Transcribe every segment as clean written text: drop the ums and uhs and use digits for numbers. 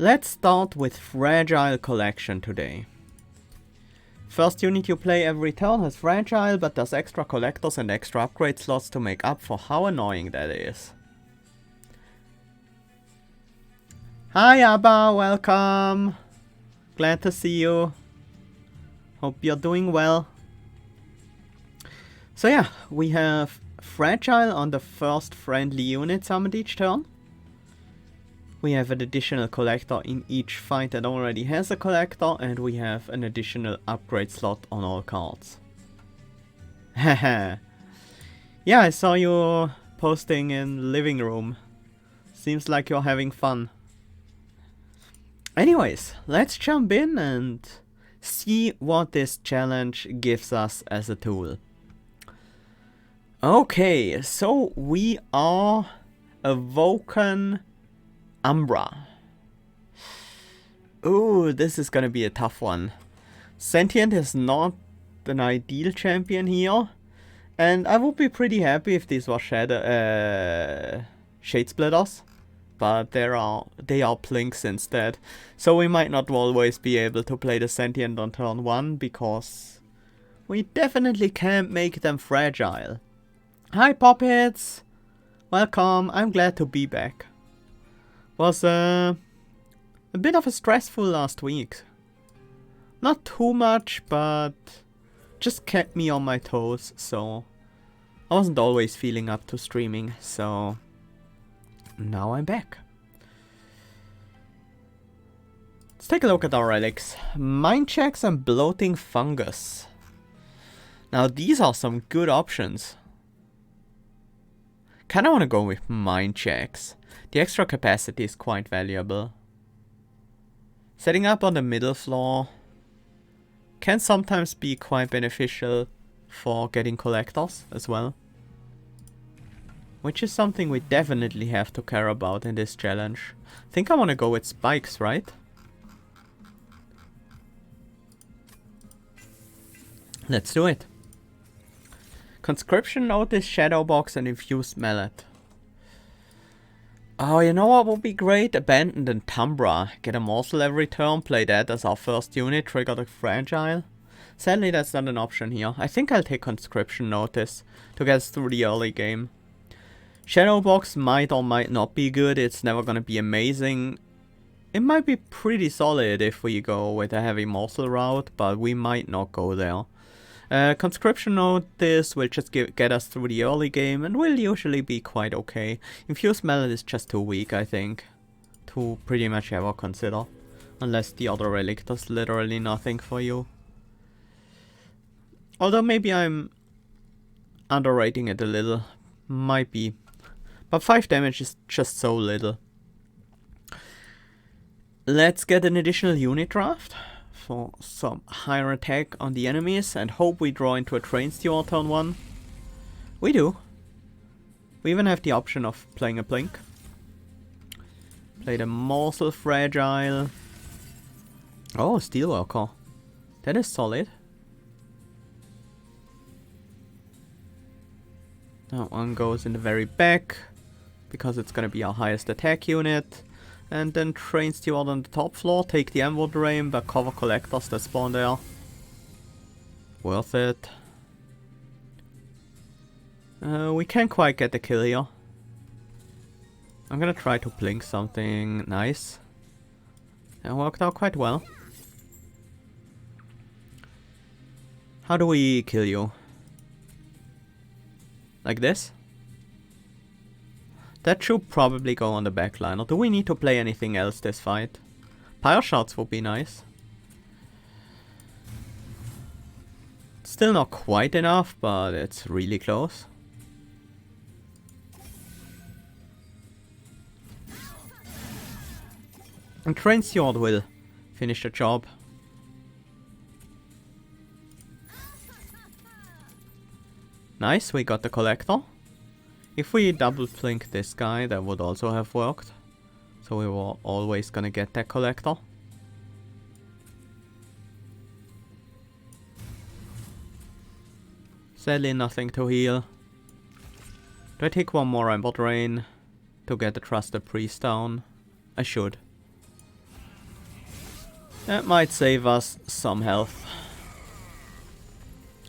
Let's start with Fragile Collection today. First unit you play every turn has Fragile, but does extra collectors and extra upgrade slots to make up for how annoying that is. Hi Abba, welcome! Glad to see you. Hope you're doing well. So yeah, we have Fragile on the first friendly unit summoned each turn. We have an additional collector in each fight that already has a collector, and we have an additional upgrade slot on all cards. Haha. Yeah, I saw you posting in living room. Seems like you're having fun. Anyways, let's jump in and see what this challenge gives us as a tool. Okay, so we are Awoken Umbra. Ooh, this is gonna be a tough one. Sentient is not an ideal champion here, and I would be pretty happy if these were Shade Splitters, but they are Plinks instead, so we might not always be able to play the Sentient on turn 1, because we definitely can't make them fragile. Hi Poppets! Welcome, I'm glad to be back. Was a bit of a stressful last week. Not too much, but just kept me on my toes, so I wasn't always feeling up to streaming, so now I'm back. Let's take a look at our relics. Mind checks and bloating fungus. Now these are some good options. Kinda wanna go with mind checks. The extra capacity is quite valuable. Setting up on the middle floor can sometimes be quite beneficial for getting collectors as well. Which is something we definitely have to care about in this challenge. I think I want to go with spikes, right? Let's do it. Conscription Notice, Shadow Box and Infused Mallet. Oh, you know what would be great? Abandoned and Umbra. Get a morsel every turn, play that as our first unit, trigger the Fragile. Sadly that's not an option here. I think I'll take Conscription Notice to get us through the early game. Shadow Box might or might not be good, it's never gonna be amazing. It might be pretty solid if we go with a heavy morsel route, but we might not go there. Conscription Notice will just get us through the early game and will usually be quite okay. Infused Mallet is just too weak, I think, to pretty much ever consider. Unless the other relic does literally nothing for you. Although maybe I'm underrating it a little. Might be. But 5 damage is just so little. Let's get an additional unit draft for some higher attack on the enemies and hope we draw into a Train Steward turn 1. We do. We even have the option of playing a Blink. Play the Morsel Fragile. Oh, Steelworker. That is solid. That one goes in the very back, because it's gonna be our highest attack unit. And then Train Steward on the top floor, take the Emerald Rain, but cover collectors that spawn there. Worth it. We can't quite get the kill here. I'm gonna try to blink something nice. That worked out quite well. How do we kill you? Like this? That should probably go on the backline. Or do we need to play anything else this fight? Pyre Shards would be nice. Still not quite enough, but it's really close. And Train Steward will finish the job. Nice, we got the collector. If we double blink this guy, that would also have worked. So we were always gonna get that collector. Sadly nothing to heal. Do I take one more Emerald Rain to get the Trusted Priest down? I should. That might save us some health.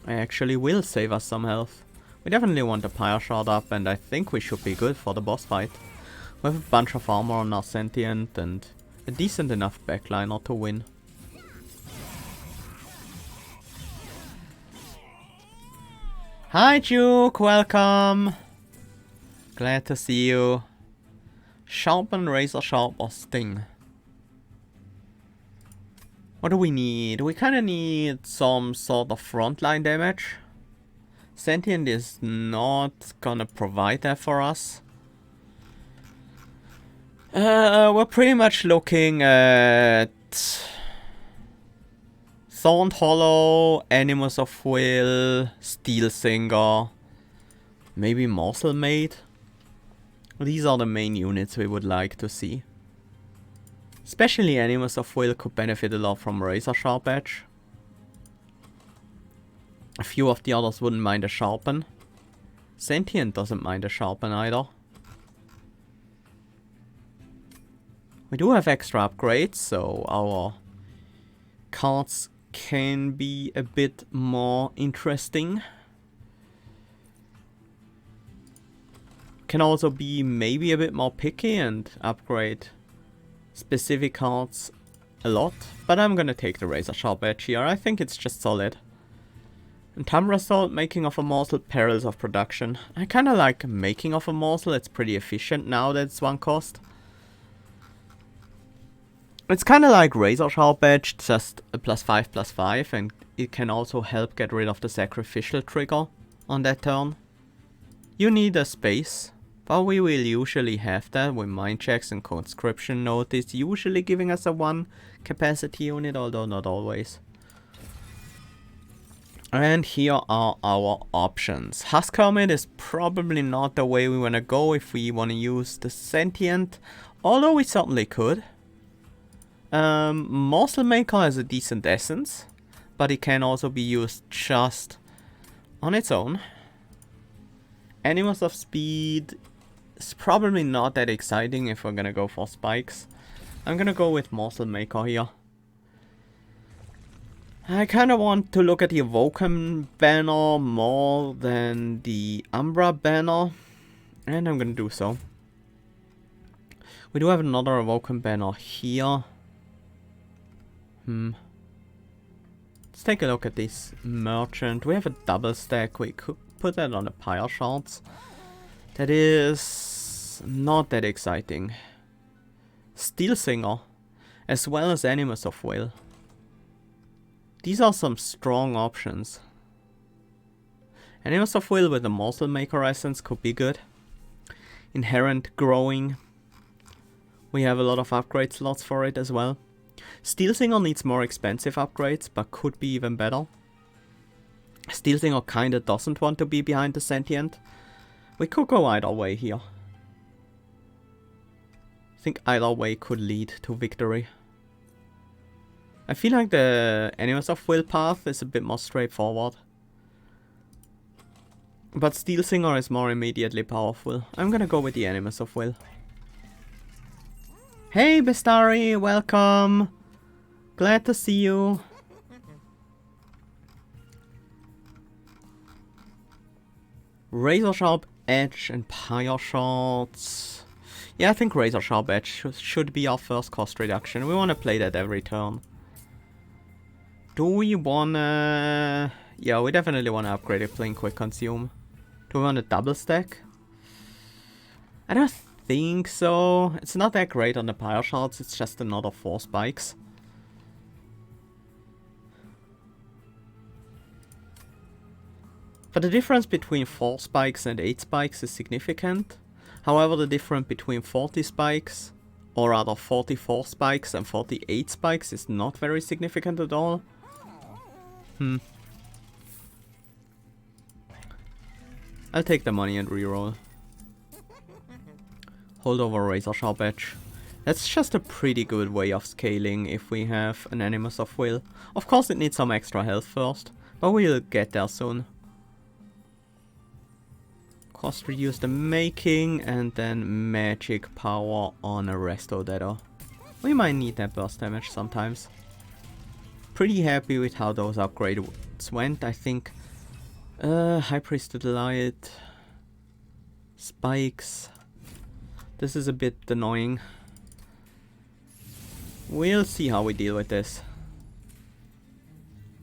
I actually will save us some health. We definitely want the Pyre Shard up, and I think we should be good for the boss fight. We have a bunch of armor on our Sentient and a decent enough backliner to win. Hi Duke, welcome! Glad to see you. Sharpen, Razor Sharp or Sting? What do we need? We kinda need some sort of frontline damage. Sentient is not gonna provide that for us. We're pretty much looking at Thorned Hollow, Animus of Will, Steel Singer, maybe Morsel Maid. These are the main units we would like to see. Especially Animus of Will could benefit a lot from Razor Sharp Edge. A few of the others wouldn't mind a Sharpen. Sentient doesn't mind a Sharpen either. We do have extra upgrades, so our cards can be a bit more interesting. Can also be maybe a bit more picky and upgrade specific cards a lot. But I'm gonna take the Razor Sharp Edge here. I think it's just solid. And Umbra Salt, Making of a Morsel, Perils of Production. I kinda like Making of a Morsel, it's pretty efficient now that it's one cost. It's kinda like Razor Sharp Edge, just a +5/+5, and it can also help get rid of the Sacrificial trigger on that turn. You need a space, but we will usually have that with Mind Checks and Conscription Notice, usually giving us a 1 capacity unit, although not always. And here are our options. Husk Hermit is probably not the way we wanna go if we wanna use the Sentient, although we certainly could. Morsel Maker has a decent essence, but it can also be used just on its own. Animals of Speed is probably not that exciting if we're gonna go for spikes. I'm gonna go with Morsel Maker here. I kinda want to look at the Awoken banner more than the Umbra banner, and I'm gonna do so. We do have another Awoken banner here. Let's take a look at this Merchant. We have a double stack. We could put that on the Pyre Shards. That is not that exciting. Steel Singer, as well as Animus of Will. These are some strong options. Animus of Will with the Morsel Maker Essence could be good. Inherent Growing. We have a lot of upgrade slots for it as well. Steel Singer needs more expensive upgrades, but could be even better. Steel Singer kinda doesn't want to be behind the Sentient. We could go either way here. I think either way could lead to victory. I feel like the Animus of Will path is a bit more straightforward. But Steel Singer is more immediately powerful. I'm gonna go with the Animus of Will. Hey Bestari, welcome! Glad to see you. Razor Sharp Edge and Pyre Shards. Yeah, I think Razor Sharp Edge should be our first cost reduction. We wanna play that every turn. Do we wanna... Yeah, we definitely wanna upgrade it playing Quick Consume. Do we want a double stack? I don't think so. It's not that great on the Pyre Shards, it's just another 4 spikes. But the difference between 4 spikes and 8 spikes is significant. However, the difference between 40 spikes, or rather 44 spikes and 48 spikes is not very significant at all. I'll take the money and reroll. Hold over Razor Sharp Edge. That's just a pretty good way of scaling if we have an Animus of Will. Of course it needs some extra health first, but we'll get there soon. Cost reduce the Making and then Magic Power on a Resto Deader. We might need that burst damage sometimes. pretty happy with how those upgrades went, I think. High Priest of the Light. Spikes. This is a bit annoying. We'll see how we deal with this.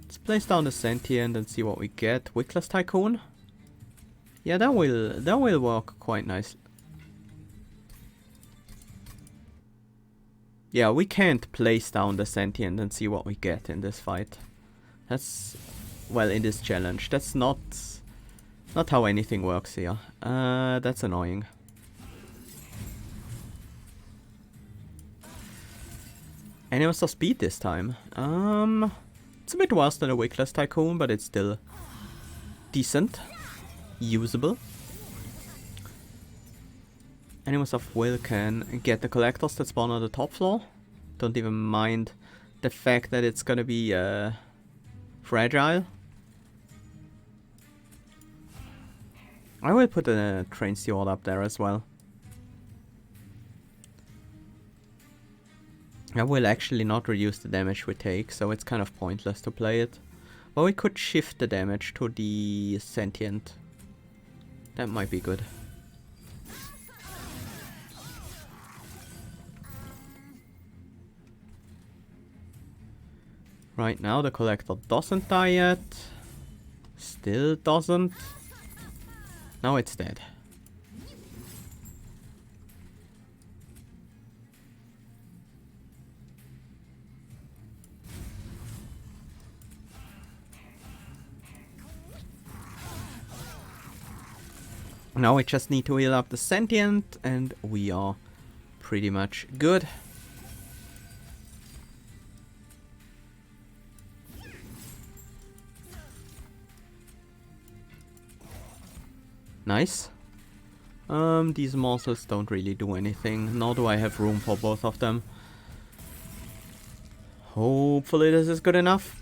Let's place down the Sentient and see what we get. Wickless Tycoon? Yeah, that will work quite nicely. Yeah, we can't place down the Sentient and see what we get in this fight. That's... well, in this challenge. That's not how anything works here. That's annoying. Animals of speed this time. It's a bit worse than a Wickless Tycoon, but it's still decent. Usable. Animals of Will can get the collectors that spawn on the top floor. Don't even mind the fact that it's gonna be fragile. I will put a Train Steward up there as well. I will actually not reduce the damage we take, so it's kind of pointless to play it. But we could shift the damage to the Sentient. That might be good. Right now the Collector doesn't die yet. Still doesn't. Now it's dead. Now we just need to heal up the Sentient and we are pretty much good. Nice. These morsels don't really do anything, nor do I have room for both of them. Hopefully this is good enough.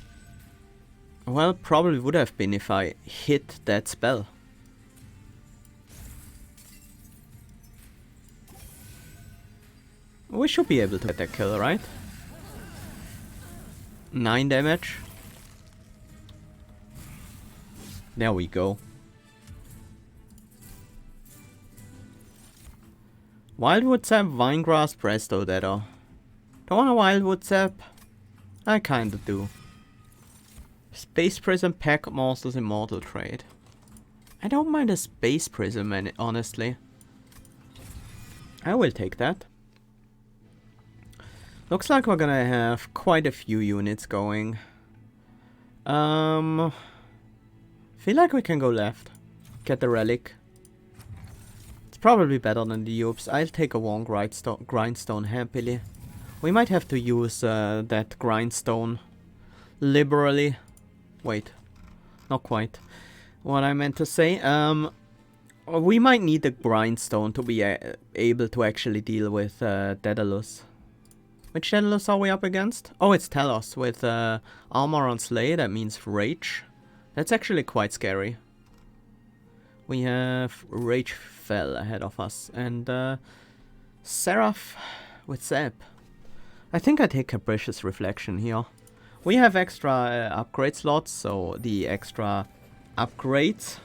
Well, probably would have been if I hit that spell. We should be able to get that kill, right? 9 damage. There we go. Wildwood Sap, Vinegrass, Presto Deader. Don't want a Wildwood Sap? I kinda do. Space Prism, Pack Morsels, Immortal Trade. I don't mind a Space Prism, honestly. I will take that. Looks like we're gonna have quite a few units going. Feel like we can go left. Get the relic. It's probably better than the Ubs. I'll take a Warm Grindstone happily. We might have to use that Grindstone liberally. Wait, not quite. What I meant to say, we might need the Grindstone to be able to actually deal with Daedalus. Which Daedalus are we up against? Oh, it's Talos with armor on Slay, that means Rage. That's actually quite scary. We have Rage Fell ahead of us, and Seraph with Zap. I think I take Capricious Reflection here. We have extra upgrade slots, so the extra upgrades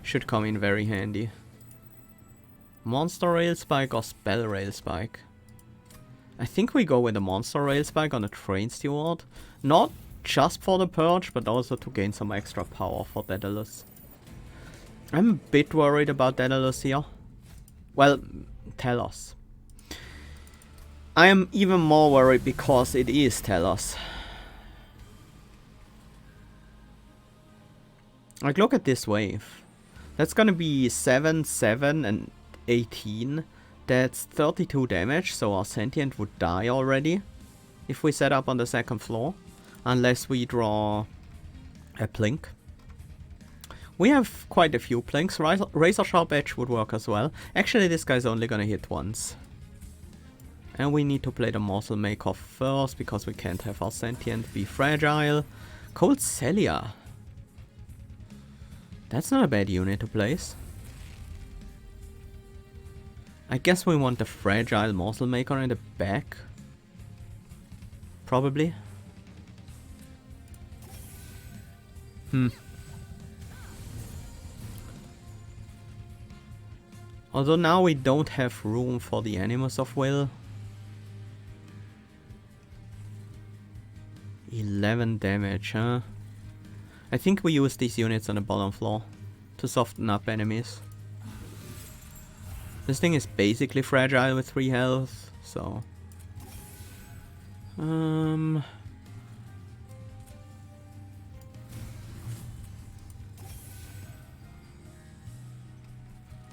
should come in very handy. Monster Rail Spike or Spell Rail Spike? I think we go with the Monster Rail Spike on the Train Steward. Not just for the Purge, but also to gain some extra power for Daedalus. I'm a bit worried about Daedalus here. Well, Talos. I am even more worried because it is Talos. Like, look at this wave. That's gonna be 7, 7, and 18. That's 32 damage, so our Sentient would die already if we set up on the second floor. Unless we draw a Plink. We have quite a few Plinks. Razor Sharp Edge would work as well. Actually, this guy's only gonna hit once. And we need to play the Morsel Maker first, because we can't have our Sentient be fragile. Cold Celia. That's not a bad unit to place. I guess we want the fragile Morsel Maker in the back. Probably. Although now we don't have room for the Animus of Will. 11 damage, huh? I think we use these units on the bottom floor to soften up enemies. This thing is basically fragile with 3 health, so...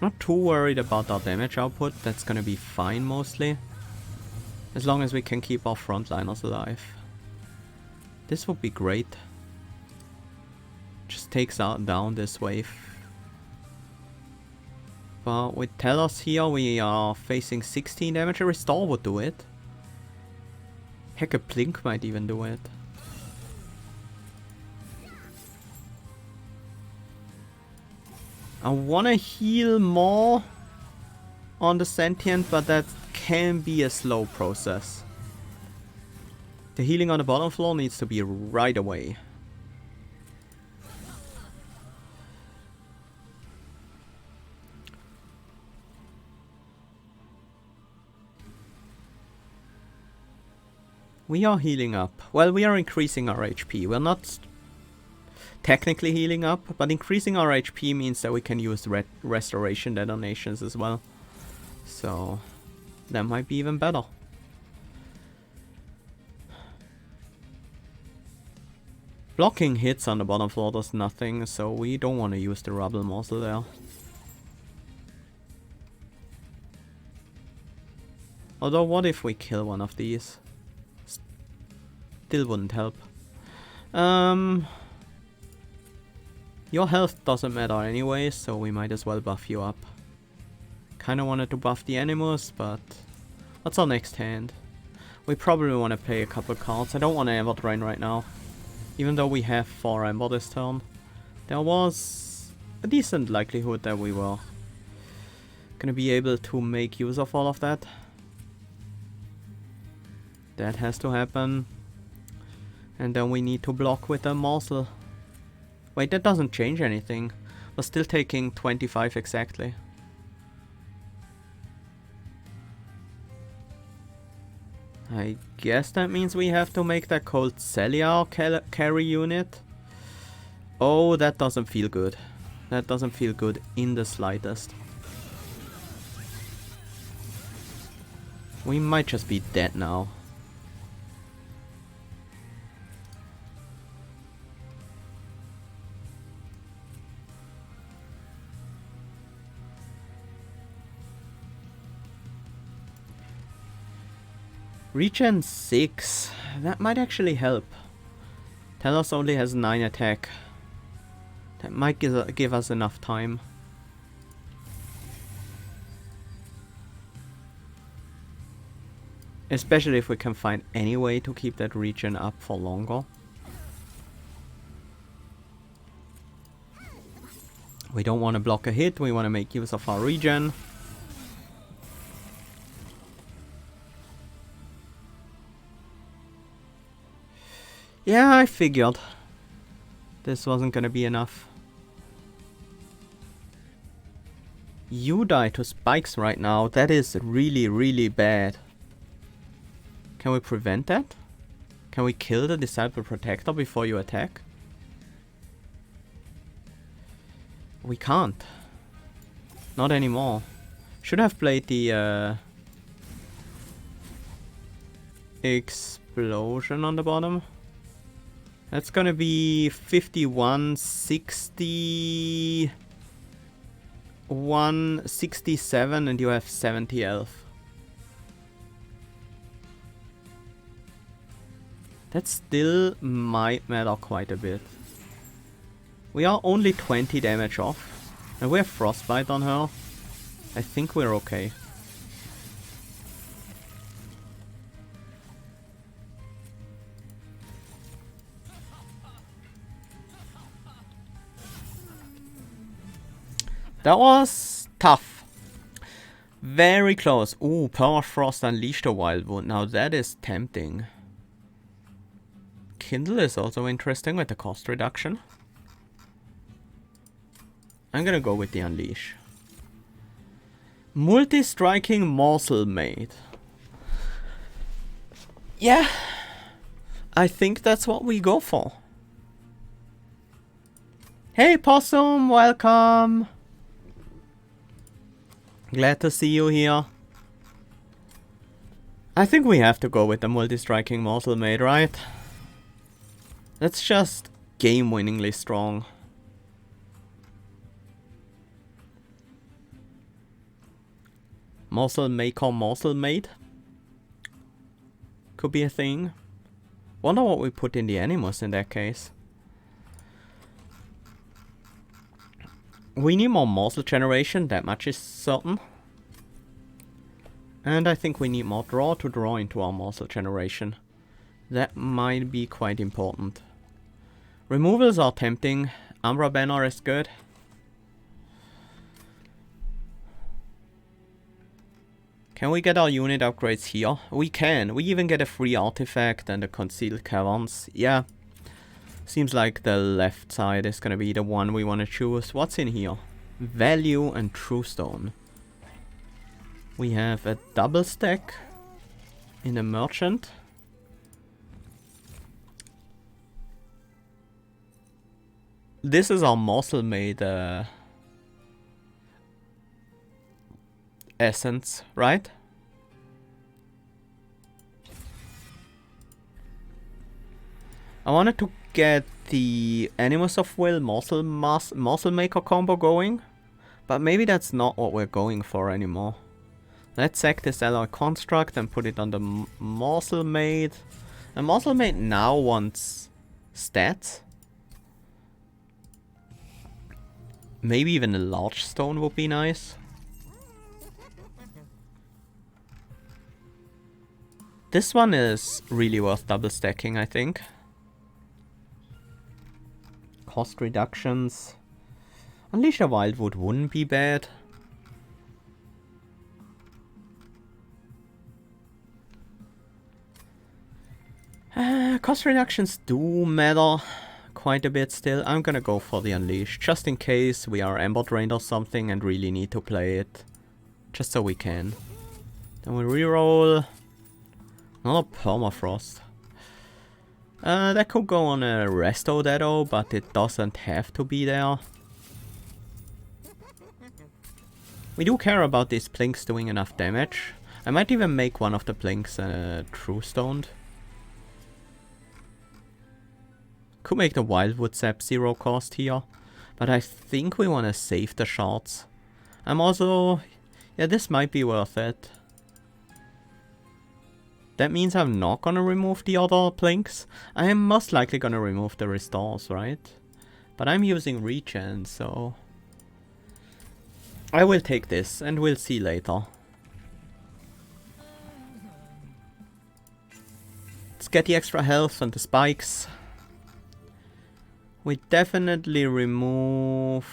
Not too worried about our damage output, that's gonna be fine mostly. As long as we can keep our frontliners alive. This would be great. Just takes out down this wave. But with Telos here we are facing 16 damage. A Restore would do it. Heck, a Blink might even do it. I wanna heal more on the Sentient, but that can be a slow process. The healing on the bottom floor needs to be right away. We are healing up. Well, we are increasing our HP. We're not technically healing up, but increasing our HP means that we can use restoration detonations as well. So that might be even better. Blocking hits on the bottom floor does nothing, so we don't want to use the rubble morsel there. Although what if we kill one of these? Still wouldn't help. Your health doesn't matter anyway, so we might as well buff you up. Kinda wanted to buff the Animus, but what's our next hand? We probably want to play a couple cards. I don't want to Ember Drain right now. Even though we have 4 Ember this turn. There was a decent likelihood that we were gonna be able to make use of all of that. That has to happen. And then we need to block with a morsel. Wait, that doesn't change anything. We're still taking 25 exactly. I guess that means we have to make that Cold Celia carry unit. Oh, that doesn't feel good. That doesn't feel good in the slightest. We might just be dead now. Regen 6. That might actually help. Telos only has 9 attack. That might give us enough time. Especially if we can find any way to keep that regen up for longer. We don't want to block a hit, we want to make use of our regen. Yeah, I figured this wasn't gonna be enough. You die to spikes right now. That is really, really bad. Can we prevent that? Can we kill the Disciple Protector before you attack? We can't. Not anymore. Should have played the explosion on the bottom. That's gonna be 51, 60, 167, and you have 70 health. That still might matter quite a bit. We are only 20 damage off, and we have Frostbite on her. I think we're okay. That was tough. Very close. Ooh, Permafrost unleashed a Wild Wound. Now that is tempting. Kindle is also interesting with the cost reduction. I'm gonna go with the Unleash. Multi-striking Morsel Maid. Yeah. I think that's what we go for. Hey Possum, welcome. Glad to see you here. I think we have to go with the multi-striking Morsel Maid, right? That's just game-winningly strong. Morsel Maker, Morsel Maid. Could be a thing. Wonder what we put in the Animus in that case. We need more morsel generation, that much is certain. And I think we need more draw to draw into our morsel generation. That might be quite important. Removals are tempting. Umbra banner is good. Can we get our unit upgrades here? We can. We even get a free artifact and a concealed caverns. Yeah. Seems like the left side is gonna be the one we want to choose. What's in here? Value and True Stone. We have a double stack in a merchant. This is our Morsel Maid essence, right? I wanted to get the Animus of Will Morsel Maker combo going, but maybe that's not what we're going for anymore. Let's sack this alloy construct and put it on the Morsel Maid. And Morsel Maid now wants stats. Maybe even a large stone would be nice. This one is really worth double stacking, I think. Cost reductions. Unleash a Wildwood wouldn't be bad. Cost reductions do matter quite a bit still. I'm gonna go for the Unleash, just in case we are Ember Drained or something and really need to play it. Just so we can. Then we reroll. Another Permafrost. That could go on a Resto Deado, but it doesn't have to be there. We do care about these Plinks doing enough damage. I might even make one of the Plinks True Stoned. Could make the Wildwood Sap 0 cost here, but I think we want to save the Shards. I'm also... yeah, this might be worth it. That means I'm not gonna remove the other Plinks. I am most likely gonna remove the Restores, right? But I'm using Regen, so... I will take this, and we'll see later. Let's get the extra health and the spikes. We definitely remove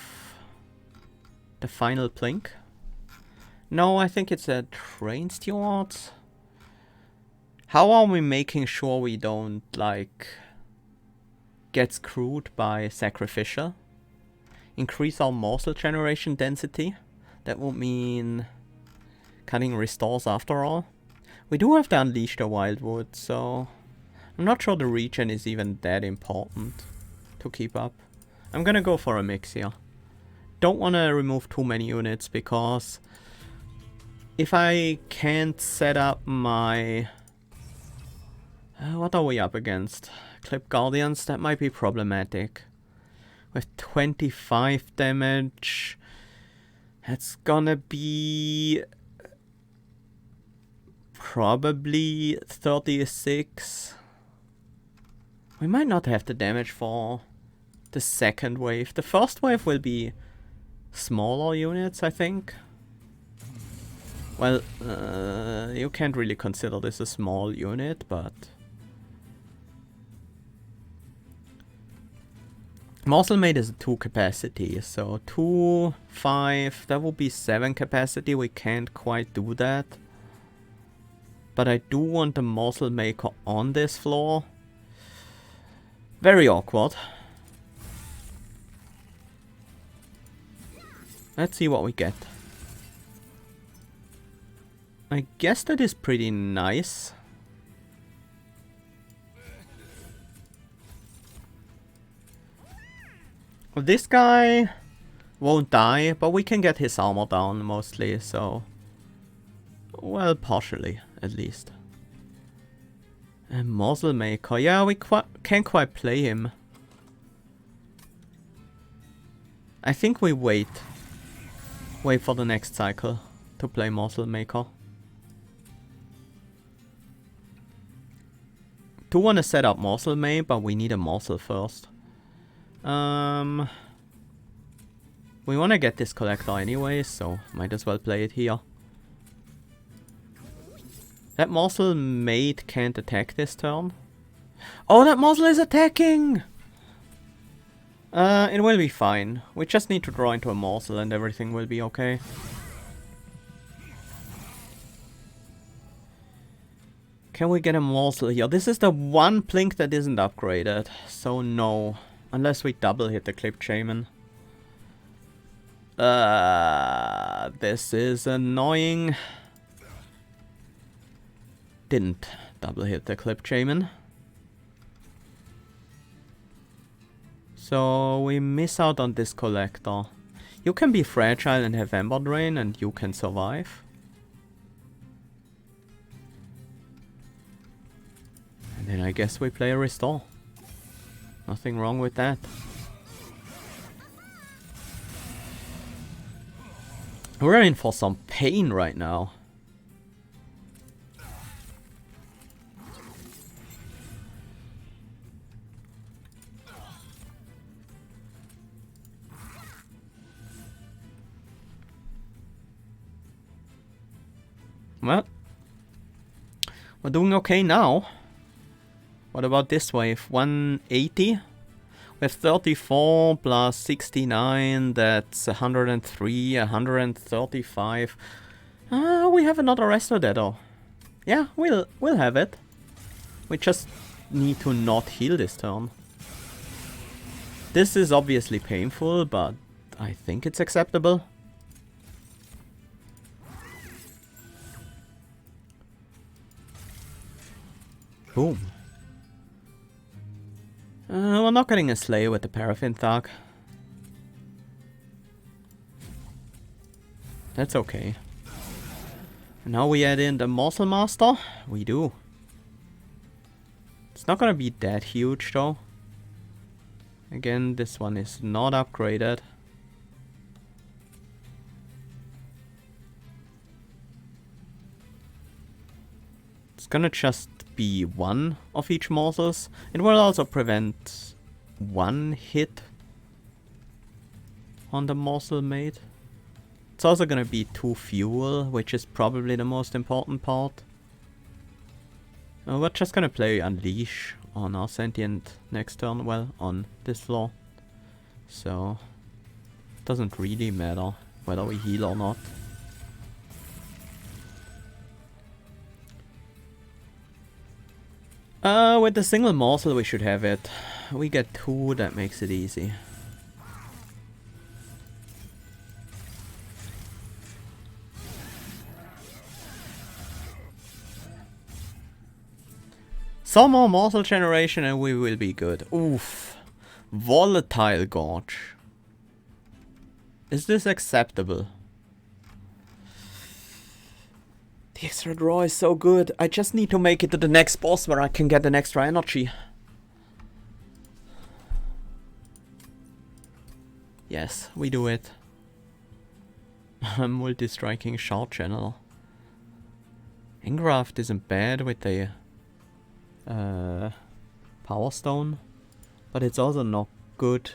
the final Plink. No, I think it's a Train Steward. How are we making sure we don't, like, get screwed by Sacrificial? Increase our morsel generation density. That would mean cutting Restores after all. We do have to Unleash the Wildwood, so I'm not sure the regen is even that important to keep up. I'm gonna go for a mix here. Don't want to remove too many units, because if I can't set up my... what are we up against? Clip Guardians, that might be problematic. With 25 damage, that's gonna be probably 36. We might not have the damage for the second wave. The first wave will be smaller units, I think. Well, you can't really consider this a small unit, but... Morsel Maid is a 2 capacity, so 2, 5, that would be 7 capacity. We can't quite do that. But I do want the Morsel Maker on this floor. Very awkward. Let's see what we get. I guess that is pretty nice. This guy won't die, but we can get his armor down mostly, so... Well, partially, at least. A Morsel Maker. Yeah, we can't quite play him. I think we wait. Wait for the next cycle to play Morsel Maker. Do want to set up Morsel May, but we need a Morsel first. We want to get this collector anyway, so might as well play it here. That Morsel Maid can't attack this turn. Oh, that Morsel is attacking! It will be fine. We just need to draw into a Morsel and everything will be okay. Can we get a Morsel here? This is the one Blink that isn't upgraded, so no. Unless we double hit the Clipped Shaman. This is annoying. Didn't double hit the Clipped Shaman. So we miss out on this collector. You can be fragile and have Ember Drain and you can survive. And then I guess we play a Restore. Nothing wrong with that. We're in for some pain right now. Well, we're doing okay now. What about this wave? 180? We have 34 plus 69, that's 103, 135. We have another Resto Deado. Yeah, we'll have it. We just need to not heal this turn. This is obviously painful, but I think it's acceptable. Boom. We're not getting a Slayer with the Paraffin Thug. That's okay. And now we add in the Morsel Master. We do. It's not gonna be that huge though. Again, this one is not upgraded. It's gonna just be one of each morsels. It will also prevent one hit on the Morsel Mate. It's also gonna be 2 fuel, which is probably the most important part. We're just gonna play Unleash on our Sentient next turn, well, on this floor. So, doesn't really matter whether we heal or not. With the single morsel we should have it. We get 2, that makes it easy. Some more morsel generation and we will be good. Oof. Volatile Gorge. Is this acceptable? The extra draw is so good. I just need to make it to the next boss where I can get an extra energy. Yes, we do it. Multi-striking Shard Channel. Engraft isn't bad with the Power Stone, but it's also not good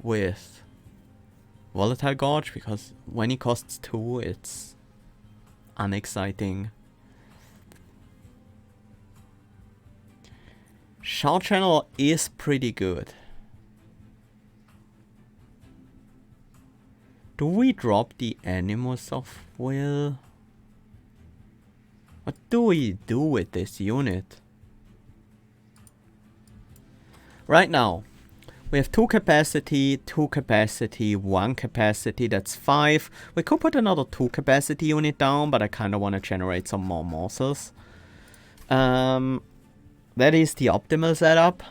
with Volatile Gorge because when he costs 2, it's unexciting. Shard Channel is pretty good. Do we drop the Animus of Will? What do we do with this unit? Right now, We have 2 capacity, 2 capacity, 1 capacity, that's 5. We could put another 2 capacity unit down, but I kind of want to generate some more morsels. That is the optimal setup.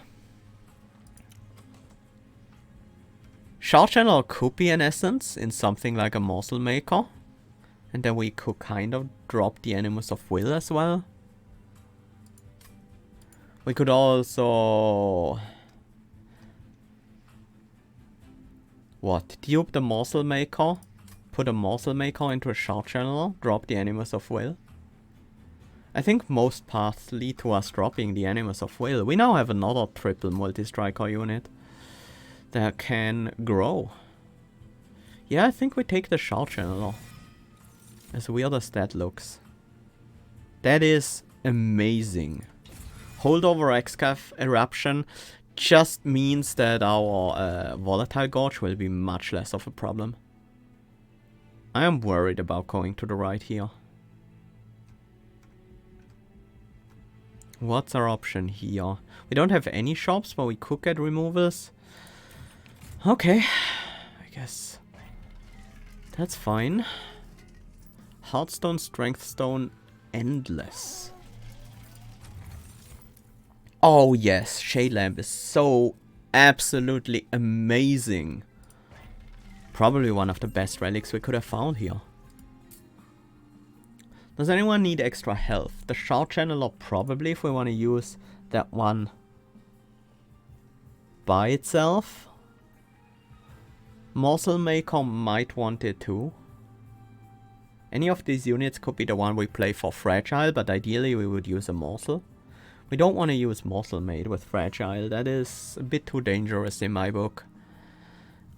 Shard Channel could be an essence in something like a morsel maker. And then we could kind of drop the Animus of Will as well. We could also... What? Dupe the morsel maker. Put a morsel maker into a shard channel. Drop the Animus of Will. I think most paths lead to us dropping the Animus of Will. We now have another triple multi-striker unit that can grow. Yeah, I think we take the shard channel. As weird as that looks. That is amazing. Holdover Excaf Eruption just means that our Volatile Gorge will be much less of a problem. I am worried about going to the right here. What's our option here? We don't have any shops, but we could get removals. Okay, I guess that's fine. Heartstone, Strengthstone, Endless. Oh yes, Shade Lamp is so absolutely amazing. Probably one of the best relics we could have found here. Does anyone need extra health? The Shard Channeler probably, if we want to use that one by itself. Morsel Maker might want it too. Any of these units could be the one we play for Fragile, but ideally we would use a Morsel. We don't want to use Morsel Maid with Fragile, that is a bit too dangerous in my book.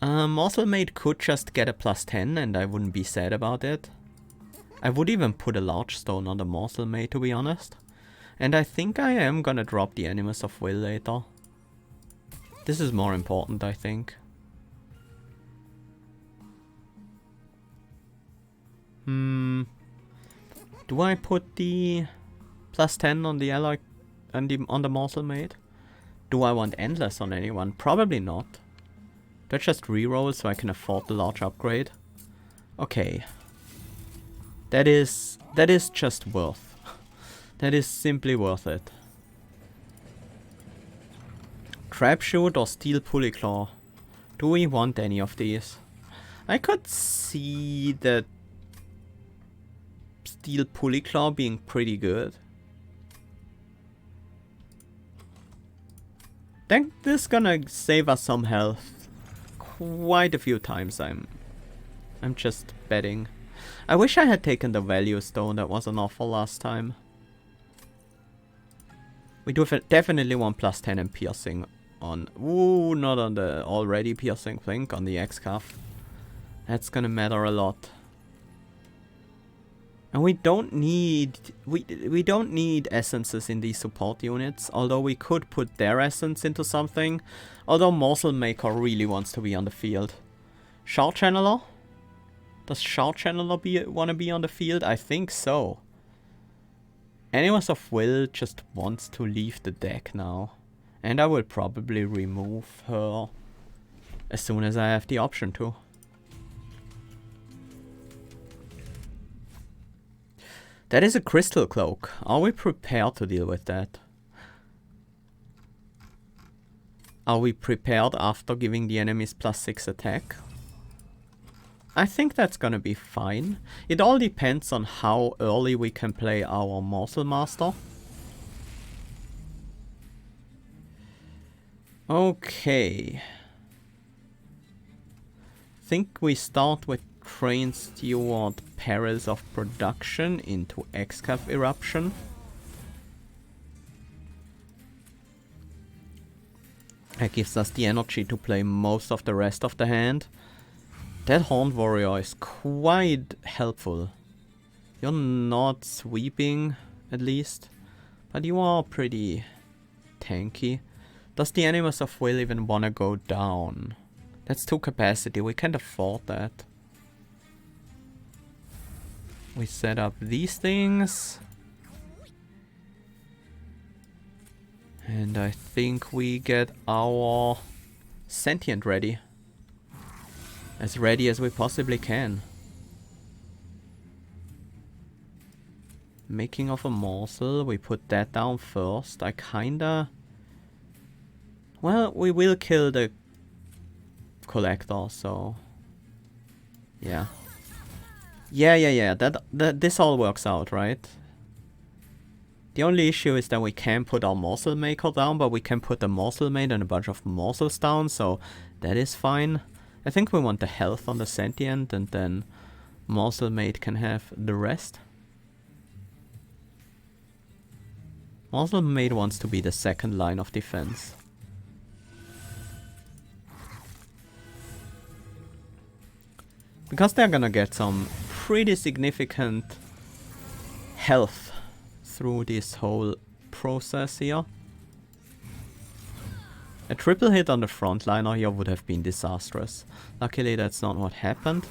Morsel Maid could just get a +10 and I wouldn't be sad about it. I would even put a large stone on the Morsel Maid, to be honest. And I think I am gonna drop the Animus of Will later. This is more important, I think. Do I put the +10 on the ally and on the Morsel Maid? Do I want Endless on anyone? Probably not. Do I just reroll so I can afford the large upgrade? Okay. That is just worth. That is simply worth it. Trap Shoot or Steel Pulleyclaw? Do we want any of these? I could see that Steel Pulleyclaw being pretty good. Think this is gonna save us some health quite a few times. I'm just betting. I wish I had taken the value stone, that was an awful last time. We do definitely want +10 and piercing on... Ooh, not on the already piercing thing, on the X-Cuff. That's gonna matter a lot. And we don't need... We don't need essences in these support units, although we could put their essence into something. Although Morsel Maker really wants to be on the field. Shard Channeler? Does Shard Channeler want to be on the field? I think so. Animus of Will just wants to leave the deck now. And I will probably remove her as soon as I have the option to. That is a Crystal Cloak. Are we prepared to deal with that? Are we prepared after giving the enemies +6 attack? I think that's gonna be fine. It all depends on how early we can play our Morsel Master. Okay. Think we start with Train Steward Perils of Production into X-Cuff Eruption. That gives us the energy to play most of the rest of the hand. That Horned Warrior is quite helpful. You're not sweeping, at least, but you are pretty tanky. Does the Animus of Will even wanna go down? That's 2 capacity, we can't afford that. We set up these things. And I think we get our Sentient ready. As ready as we possibly can. Making of a morsel, we put that down first. I kinda... Well, we will kill the collector, so... Yeah. Yeah. That this all works out, right? The only issue is that we can't put our morsel maker down, but we can put the morsel mate and a bunch of morsels down, so that is fine. I think we want the health on the sentient, and then morsel mate can have the rest. Morsel mate wants to be the second line of defense. Because they're gonna get some pretty significant health through this whole process here. A triple hit on the frontliner here would have been disastrous. Luckily that's not what happened.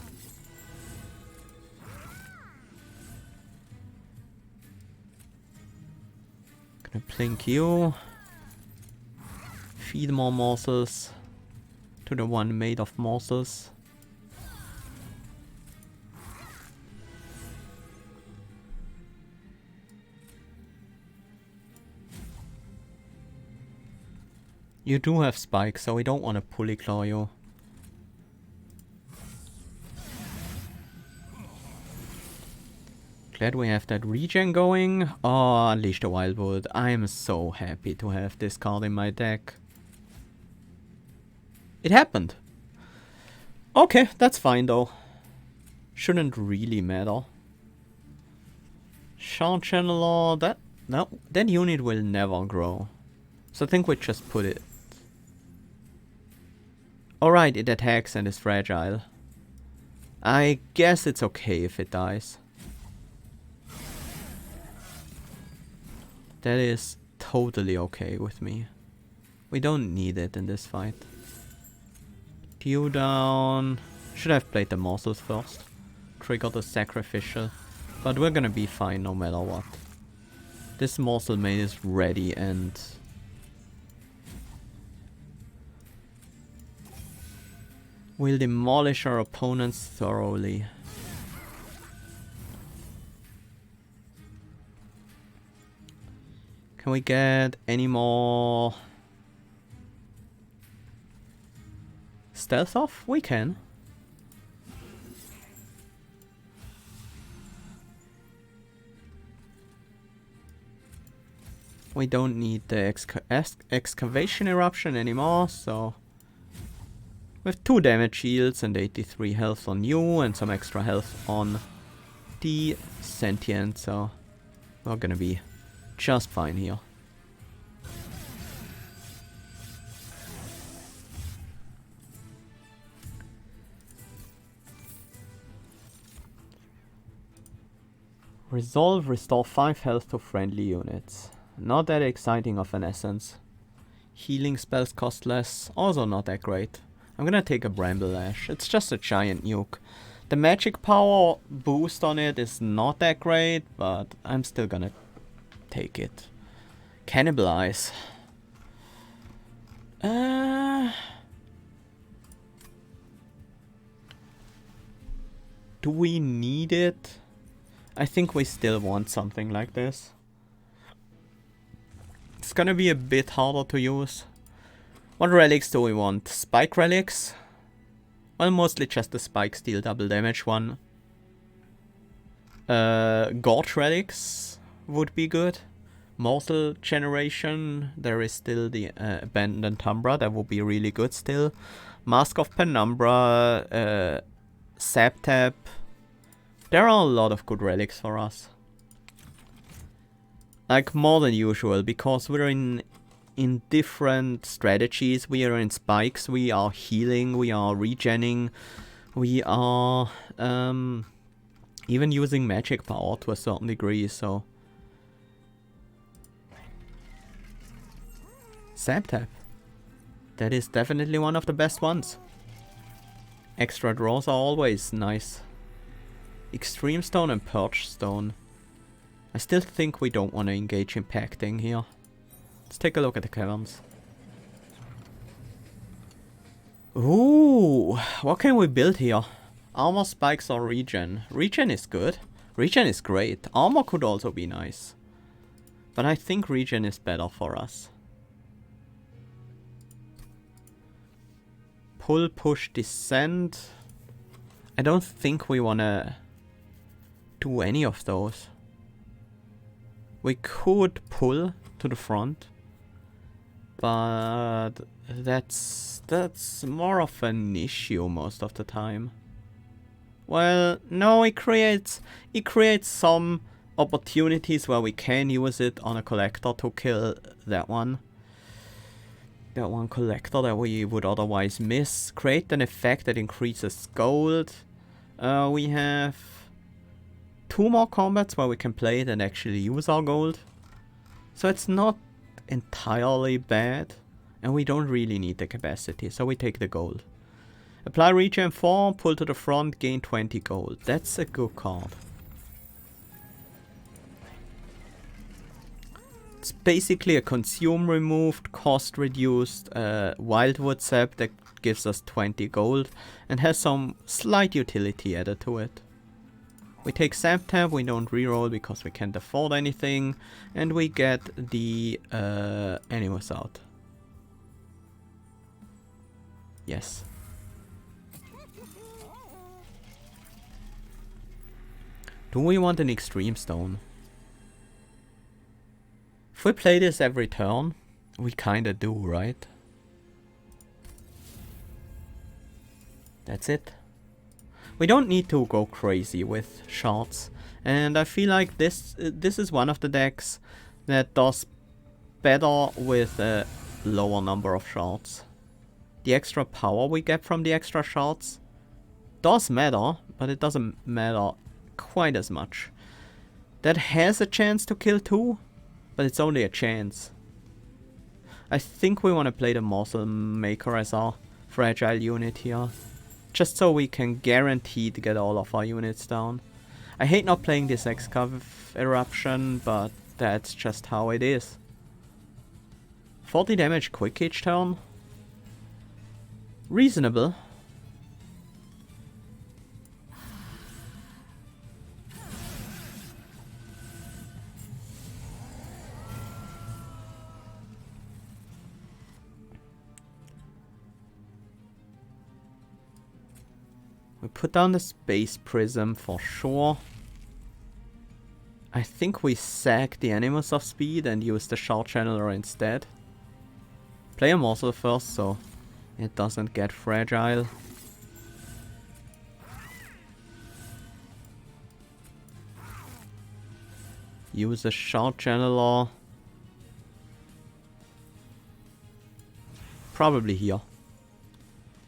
Gonna plink you. Feed more morsels to the one made of morsels. You do have spikes, so we don't want to pulley claw you. Glad we have that regen going. Oh, Unleash the Wildwood. I am so happy to have this card in my deck. It happened. Okay, that's fine though. Shouldn't really matter. Shard Channeler, that unit will never grow. So I think we just put it. Alright, it attacks and is fragile. I guess it's okay if it dies. That is totally okay with me. We don't need it in this fight. You down. Should have played the morsels first. Trigger the sacrificial. But we're gonna be fine no matter what. This morsel mate is ready and... we'll demolish our opponents thoroughly. Can we get any more stealth off? We can. We don't need the excavation eruption anymore, so... with 2 damage shields and 83 health on you and some extra health on the sentient, so we're gonna be just fine here. Resolve, restore 5 health to friendly units. Not that exciting of an essence. Healing spells cost less, also not that great. I'm gonna take a Bramble Ash. It's just a giant nuke. The magic power boost on it is not that great, but I'm still gonna take it. Cannibalize. Do we need it? I think we still want something like this. It's gonna be a bit harder to use. What relics do we want? Spike relics? Well, mostly just the spike steel double damage one. Gorge relics would be good. Mortal generation. There is still the abandoned Umbra. That would be really good still. Mask of Penumbra. Sap Tap. There are a lot of good relics for us. Like more than usual, because we're in different strategies. We are in spikes, we are healing, we are regenning, we are even using magic power to a certain degree, so... Sap Tap. That is definitely one of the best ones. Extra draws are always nice. Extreme Stone and Purge Stone. I still think we don't want to engage in pacting here. Let's take a look at the caverns. Ooh, what can we build here? Armor, spikes, or regen? Regen is good. Regen is great. Armor could also be nice. But I think regen is better for us. Pull, push, descend. I don't think we wanna do any of those. We could pull to the front. But that's more of an issue most of the time. Well, no, it creates some opportunities where we can use it on a collector to kill that one. That one collector that we would otherwise miss. Create an effect that increases gold. We have 2 more combats where we can play it and actually use our gold. So it's not entirely bad. And we don't really need the capacity, so we take the gold. Apply regen 4, pull to the front, gain 20 gold. That's a good card. It's basically a consume removed, cost reduced wildwood sap that gives us 20 gold and has some slight utility added to it. We take sap tab, we don't reroll because we can't afford anything, and we get the animals out. Yes. Do we want an extreme stone? If we play this every turn, we kinda do, right? That's it. We don't need to go crazy with shards. And I feel like this is one of the decks that does better with a lower number of shards. The extra power we get from the extra shards does matter, but it doesn't matter quite as much. That has a chance to kill 2, but it's only a chance. I think we want to play the Morsel Maker as our fragile unit here. Just so we can guarantee to get all of our units down. I hate not playing this Excav Eruption, but that's just how it is. 40 damage quick each turn. Reasonable. We put down the Space Prism for sure. I think we sack the Animus of Speed and use the Shard Channeler instead. Play a Morsel first so it doesn't get fragile. Use a Shard Channeler. Probably here.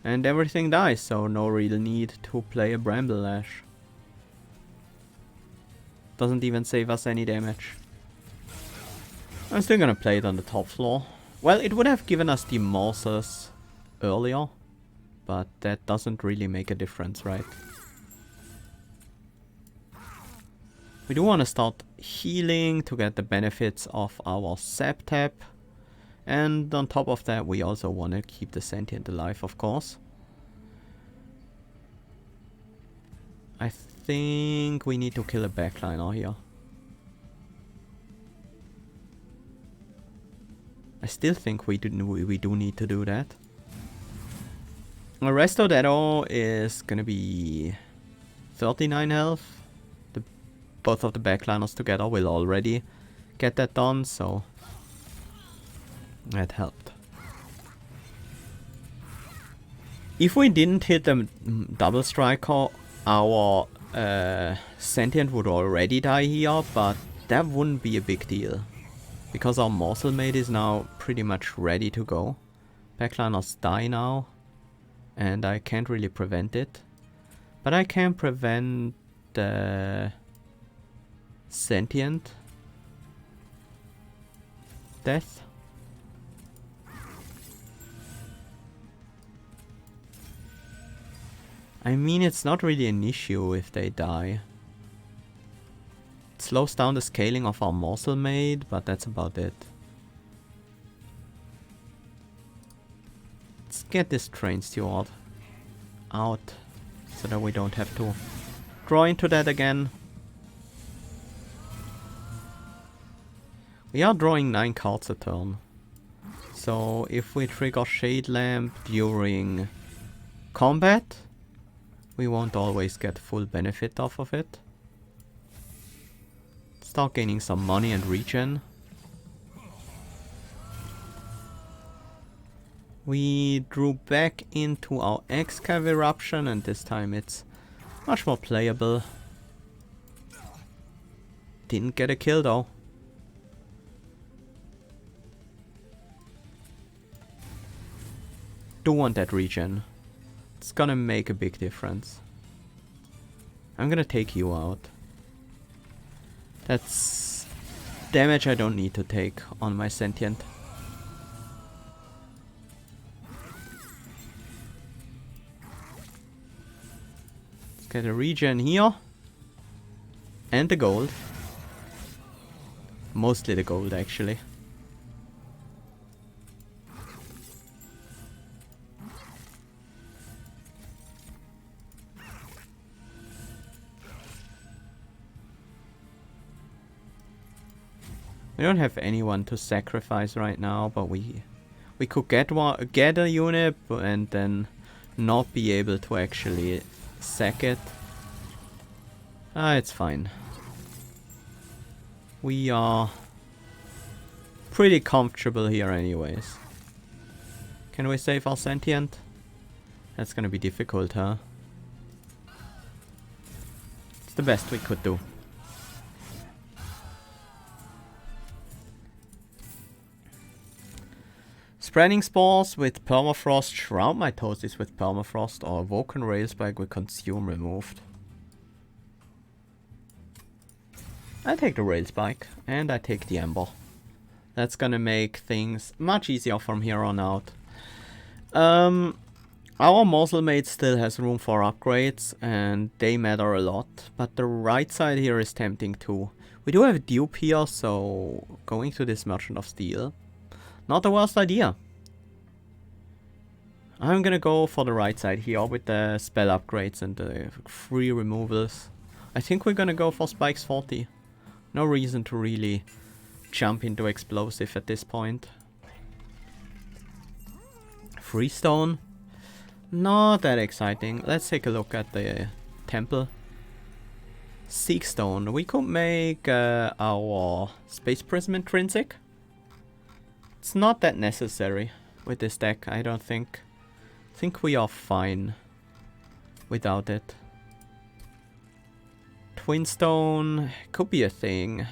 And everything dies, so no real need to play a Bramble Lash. Doesn't even save us any damage. I'm still gonna play it on the top floor. Well, it would have given us the Morsels earlier, but that doesn't really make a difference, right? We do want to start healing to get the benefits of our Sap Tap. And on top of that, we also want to keep the Sentient alive, of course. I think we need to kill a backliner here. I still think we do need to do that. The rest of that all is gonna be 39 health. Both of the backliners together will already get that done, so that helped. If we didn't hit the double striker, our Sentient would already die here, but that wouldn't be a big deal. Because our Morsel Mate is now pretty much ready to go. Backliners die now, and I can't really prevent it. But I can prevent the Sentient death. I mean, it's not really an issue if they die. It slows down the scaling of our Morsel Mate, but that's about it. It's Let's get this train steward out so that we don't have to draw into that again. We are drawing 9 cards a turn. So if we trigger Shade Lamp during combat, we won't always get full benefit off of it. Start gaining some money and regen. We drew back into our Excave Eruption, and this time it's much more playable. Didn't get a kill though. Do want that regen. It's gonna make a big difference. I'm gonna take you out. That's damage I don't need to take on my sentient. Let's get a regen here. And the gold. Mostly the gold actually. We don't have anyone to sacrifice right now, but we could get a unit and then not be able to actually sack it. It's fine. We are pretty comfortable here anyways. Can we save our sentient? That's gonna be difficult, huh? It's the best we could do. Spreading Spores with Permafrost, Shroud Mitosis with Permafrost, or Awoken Railspike with Consume removed. I take the Railspike, and I take the Ember. That's gonna make things much easier from here on out. Our Morsel Mate still has room for upgrades, and they matter a lot, but the right side here is tempting too. We do have a dupe here, so going to this Merchant of Steel, not the worst idea. I'm gonna go for the right side here with the spell upgrades and the free removals. I think we're gonna go for Spikes 40. No reason to really jump into Explosive at this point. Freestone? Not that exciting. Let's take a look at the temple. Seekstone. We could make our Space Prism intrinsic. It's not that necessary with this deck, I don't think. I think we are fine without it. Twinstone could be a thing.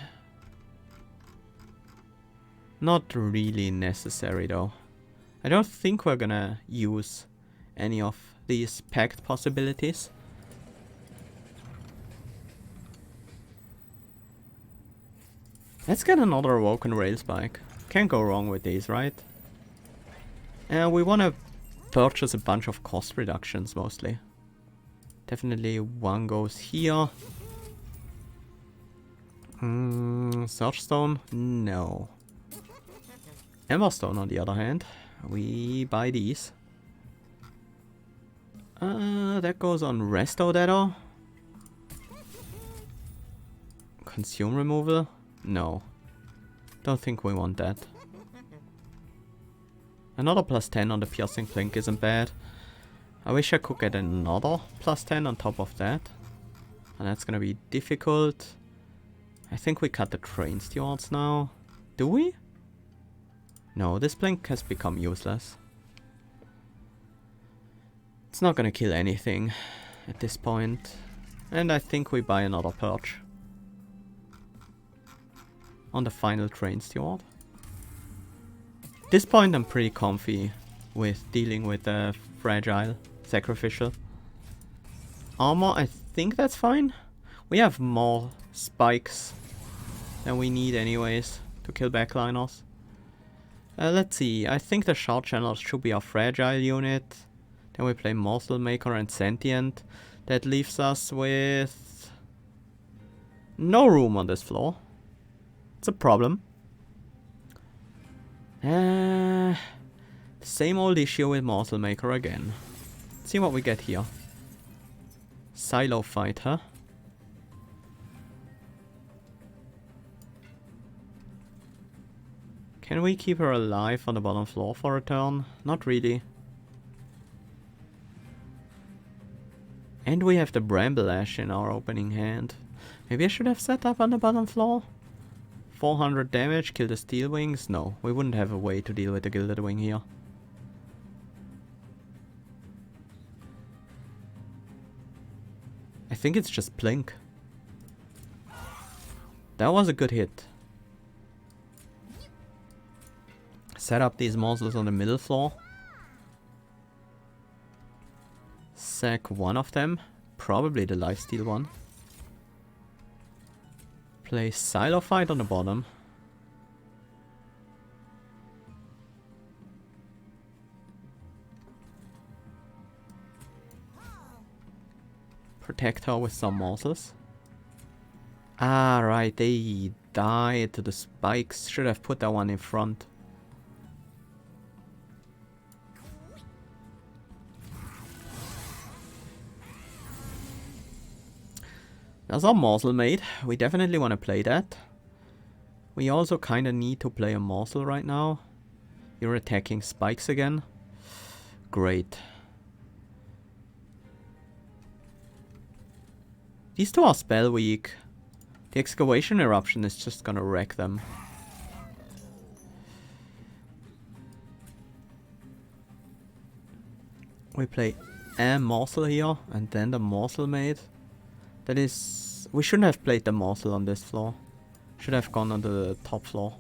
Not really necessary though. I don't think we're gonna use any of these packed possibilities. Let's get another Awoken Railspike. Can't go wrong with these, right? And we want to purchase a bunch of cost reductions mostly. Definitely one goes here. Searchstone? No. Emberstone on the other hand. We buy these. That goes on Resto Dado. Consume removal? No. Don't think we want that. Another +10 on the Piercing Blink isn't bad. I wish I could get another +10 on top of that. And that's gonna be difficult. I think we cut the Train Stewards now. Do we? No, this Blink has become useless. It's not gonna kill anything at this point. And I think we buy another Purge. On the final Train Steward. At this point I'm pretty comfy with dealing with the fragile sacrificial. Armor, I think that's fine. We have more spikes than we need anyways to kill backliners. Let's see, I think the Shard Channels should be our fragile unit. Then we play Morsel Maker and Sentient. That leaves us with no room on this floor. It's a problem. Same old issue with Morsel Maker again. Let's see what we get here. Silo Fighter. Can we keep her alive on the bottom floor for a turn? Not really. And we have the Bramble Ash in our opening hand. Maybe I should have set up on the bottom floor? 400 damage, kill the Steel Wings? No, we wouldn't have a way to deal with the Gilded Wing here. I think it's just Blink. That was a good hit. Set up these monsters on the middle floor. Sack one of them. Probably the lifesteal one. Play Silo Fight on the bottom. Protect her with some morsels. Ah, right, they died to the spikes. Should have put that one in front. That's our morsel mate. We definitely want to play that. We also kind of need to play a morsel right now. You're attacking spikes again. Great. These two are spell weak. The Excavation Eruption is just gonna wreck them. We play a morsel here and then the morsel mate. That is... we shouldn't have played the morsel on this floor. Should have gone on the top floor.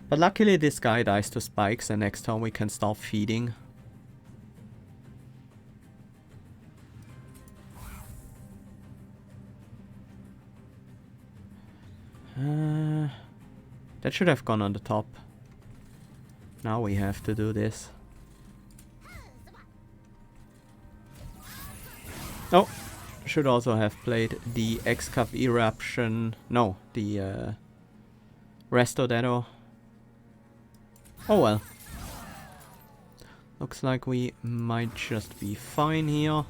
But luckily this guy dies to spikes and next time we can start feeding. That should have gone on the top. Now we have to do this. Oh, should also have played the Excave Eruption. No, the Resto Dedo. Oh well. Looks like we might just be fine here.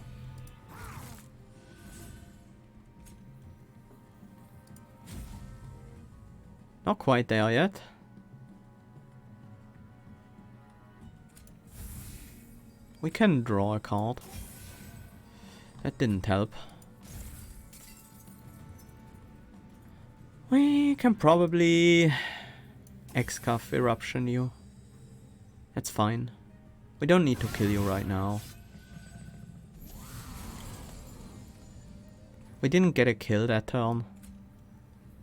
Not quite there yet. We can draw a card. That didn't help. We can probably Excave Eruption you. That's fine. We don't need to kill you right now. We didn't get a kill that turn.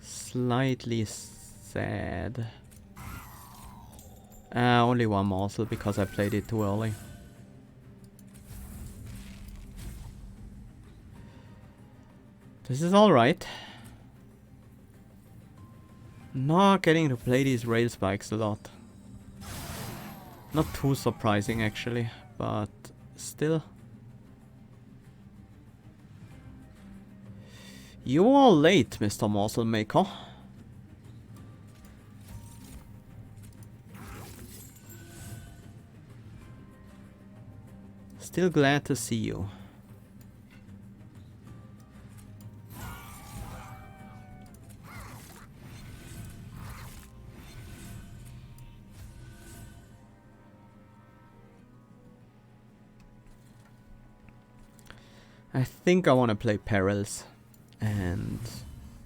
Slightly sad. Only one morsel because I played it too early. This is alright. Not getting to play these rail spikes a lot. Not too surprising actually, but still. You are late, Mr. Morsel Maker. Still glad to see you. I think I want to play Perils and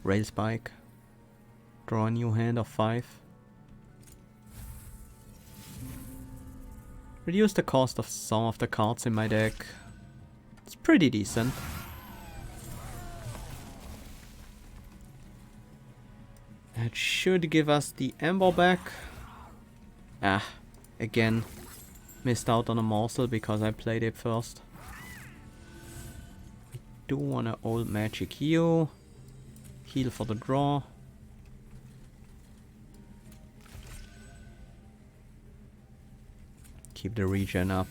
Rail Spike. Draw a new hand of 5. Reduce the cost of some of the cards in my deck. It's pretty decent. That should give us the Ember back. Ah, again. Missed out on a morsel because I played it first. Do want to old magic heal. Heal for the draw. Keep the regen up.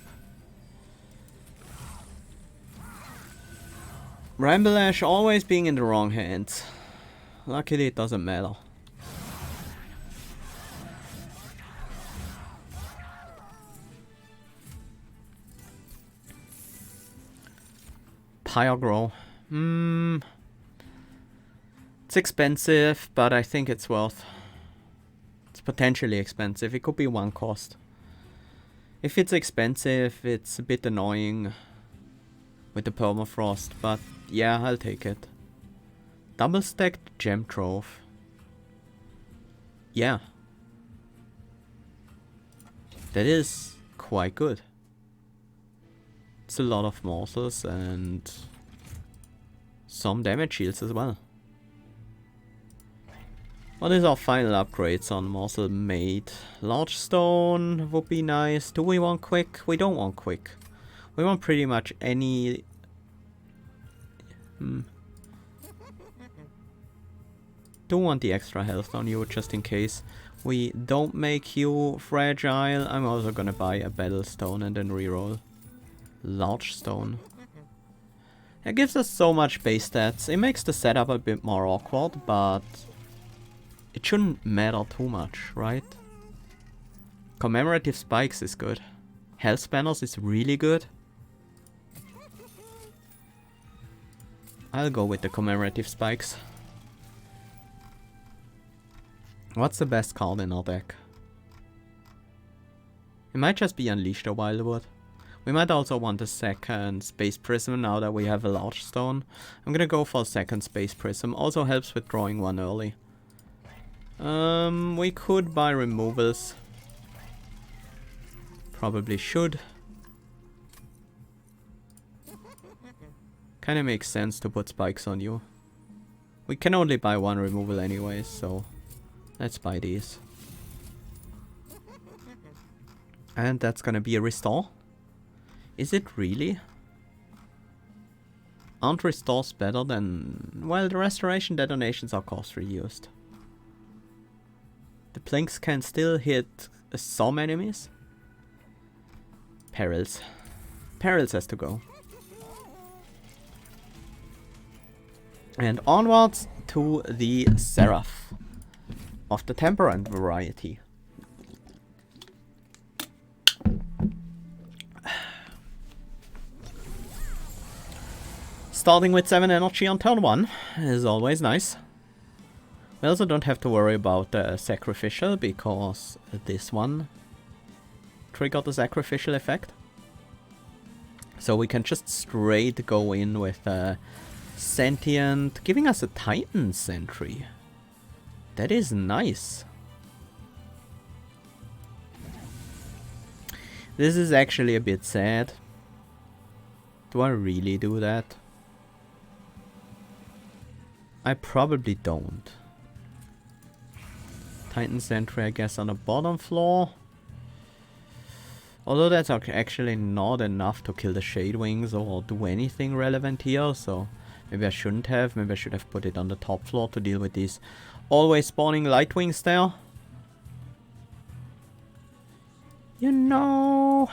Bramble Ash always being in the wrong hands. Luckily it doesn't matter. Pyro. It's expensive, but I think it's worth. It's potentially expensive. It could be one cost. If it's expensive, it's a bit annoying with the permafrost, but yeah, I'll take it. Double stacked gem trove. Yeah. That is quite good. It's a lot of morsels and some damage shields as well. What is our final upgrades on morsel made? Large stone would be nice. Do we want quick? We don't want quick. We want pretty much any... Do want the extra health on you just in case we don't make you fragile. I'm also gonna buy a battle stone and then reroll. Large stone. It gives us so much base stats. It makes the setup a bit more awkward, but it shouldn't matter too much, right? Commemorative spikes is good. Health banners is really good. I'll go with the commemorative spikes. What's the best card in our deck? It might just be Unleash the Wildwood. We might also want a second Space Prism now that we have a large stone. I'm gonna go for a second Space Prism. Also helps with drawing one early. We could buy removals. Probably should. Kinda makes sense to put spikes on you. We can only buy one removal anyways, so let's buy these. And that's gonna be a restore. Is it really? Aren't restores better than... Well, the restoration detonations are cost reduced. The plinks can still hit some enemies. Perils. Perils has to go. And onwards to the Seraph of the Temperament variety. Starting with 7 energy on turn 1 is always nice. We also don't have to worry about the sacrificial because this one triggered the sacrificial effect. So we can just straight go in with Sentient, giving us a Titan Sentry. That is nice. This is actually a bit sad. Do I really do that? I probably don't. Titan Sentry, I guess, on the bottom floor. Although that's actually not enough to kill the Shade Wings or do anything relevant here, so maybe I shouldn't have. Maybe I should have put it on the top floor to deal with these always spawning Light Wings there. You know,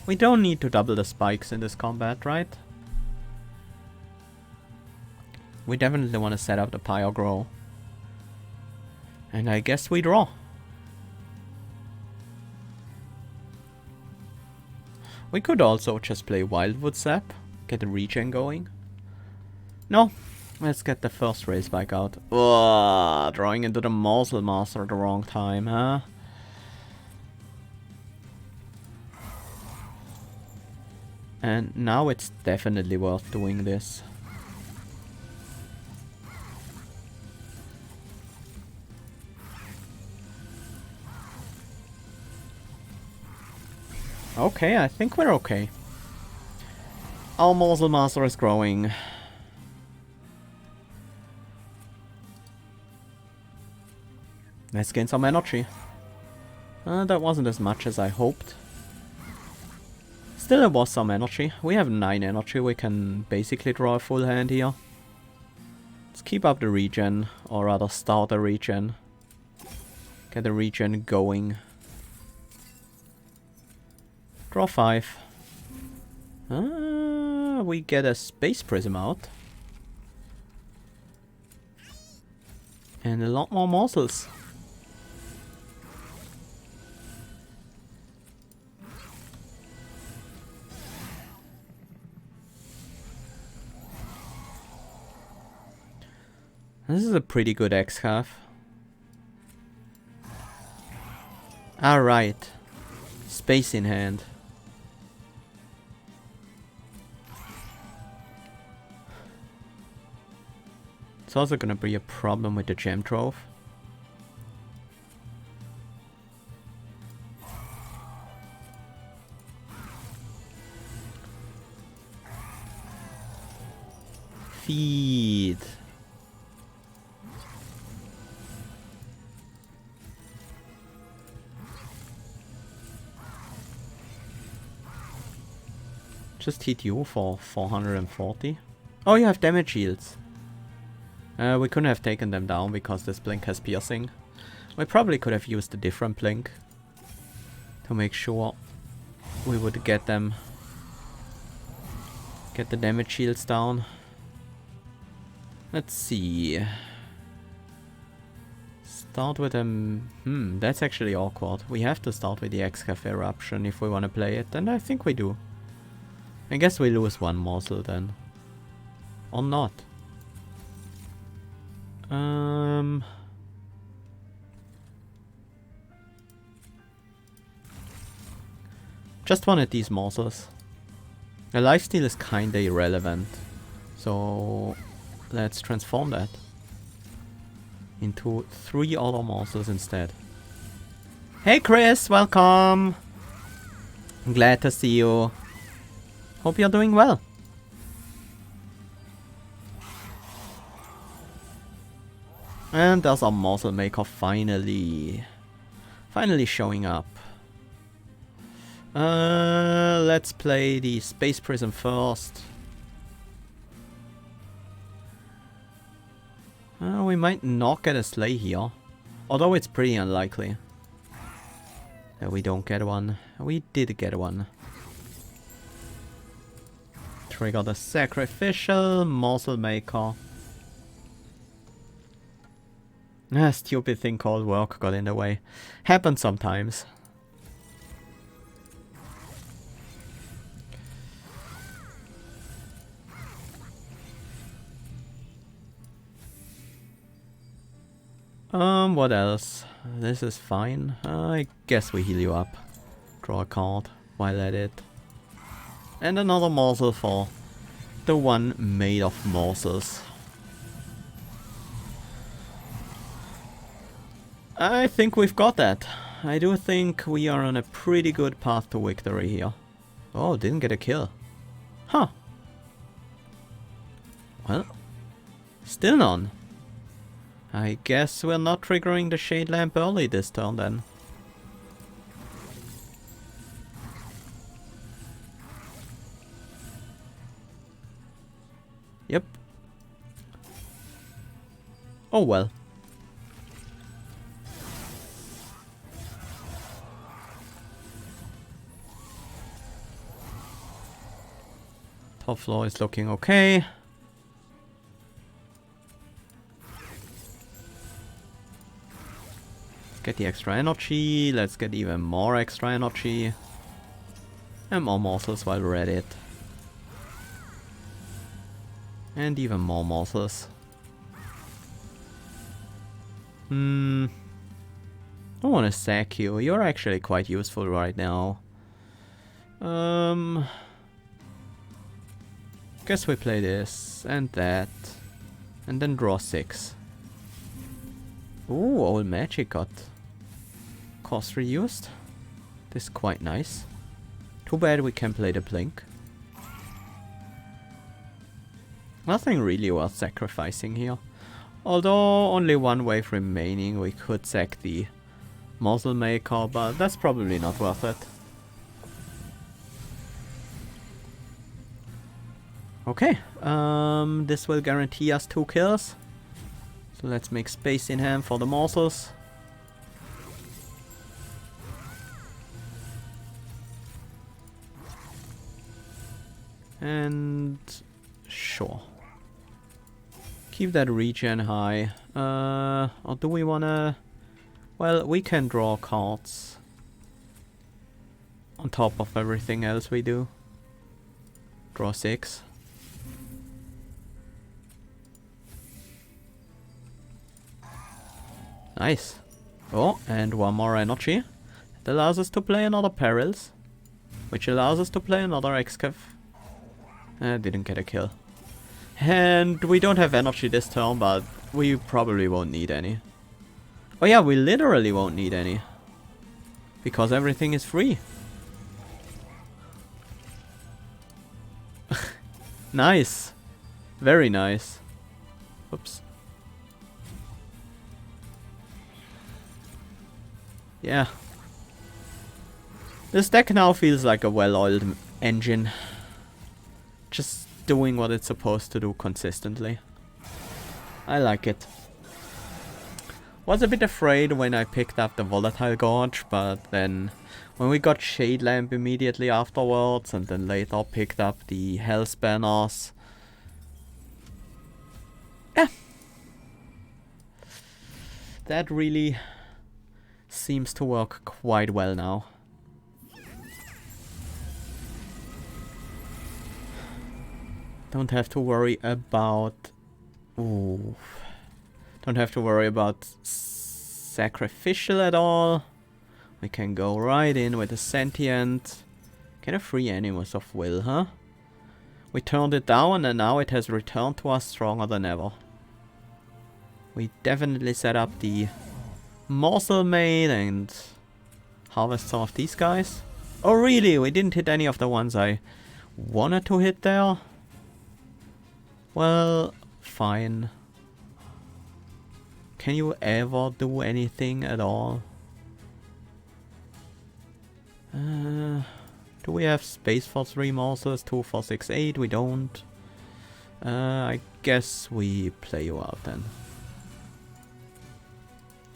we don't need to double the spikes in this combat, right? We definitely want to set up the Pyro. And I guess we draw. We could also just play Wildwood Sap, get the regen going. No, let's get the first race bike out. Ugh, drawing into the Morsel Master at the wrong time, huh? And now it's definitely worth doing this. Okay, I think we're okay. Our Morsel Master is growing. Let's gain some energy. That wasn't as much as I hoped. Still, there was some energy. We have 9 energy. We can basically draw a full hand here. Let's keep up the regen, or rather start a regen. Get the regen going. Draw 5. We get a Space Prism out. And a lot more morsels. This is a pretty good X-Half. Alright. Space in hand. It's also gonna be a problem with the gem trove. Feed. Just hit you for 440. Oh, you have damage shields. We couldn't have taken them down because this blink has piercing. We probably could have used a different blink to make sure we would get them, get the damage shields down. Let's see. Start with them. That's actually awkward. We have to start with the X-Cafe eruption if we want to play it, and I think we do. I guess we lose one morsel then. Or not. Just wanted these morsels. The lifesteal is kinda irrelevant. So let's transform that into 3 other morsels instead. Hey Chris, welcome! I'm glad to see you. Hope you're doing well. And there's our morsel maker finally. Finally showing up. Let's play the Space Prism first. We might not get a sleigh here. Although it's pretty unlikely that we don't get one. We did get one. Trigger the sacrificial morsel maker. A stupid thing called work got in the way. Happens sometimes. What else? This is fine. I guess we heal you up. Draw a card while at it. And another morsel for the one made of morsels. I think we've got that. I do think we are on a pretty good path to victory here. Oh, didn't get a kill. Huh. Well, still none. I guess we're not triggering the Shade Lamp early this turn then. Yep. Oh well. Top floor is looking okay. Get the extra energy, let's get even more extra energy. And more morsels while we're at it. And even more morsels. I want to sack you, you're actually quite useful right now. Guess we play this, and that. And then draw 6. Ooh, old magic got cost reduced. This is quite nice. Too bad we can play the blink. Nothing really worth sacrificing here. Although only one wave remaining, we could sack the morsel maker, but that's probably not worth it. Okay, this will guarantee us 2 kills. So let's make space in hand for the morsels. And sure. Keep that regen high. Or do we wanna... Well, we can draw cards on top of everything else we do. Draw 6. Nice. Oh, and one more energy. That allows us to play another Perils. Which allows us to play another Excave. Didn't get a kill. And we don't have energy this turn, but we probably won't need any. Oh yeah, we literally won't need any. Because everything is free. Nice. Very nice. Oops. Yeah. This deck now feels like a well-oiled engine. Just doing what it's supposed to do consistently. I like it. Was a bit afraid when I picked up the Volatile Gorge, but then when we got Shade Lamp immediately afterwards, and then later picked up the Hell's Banners. Yeah. That really seems to work quite well now. Don't have to worry about... Ooh. Don't have to worry about sacrificial at all. We can go right in with a sentient. Get a free Animus of Will, huh? We turned it down and now it has returned to us stronger than ever. We definitely set up the Morsel Maid and harvest some of these guys. Oh really? We didn't hit any of the ones I wanted to hit there? Well, fine. Can you ever do anything at all? Do we have space for 3 morsels? 2, 4, 6, 8? We don't. I guess we play you out then.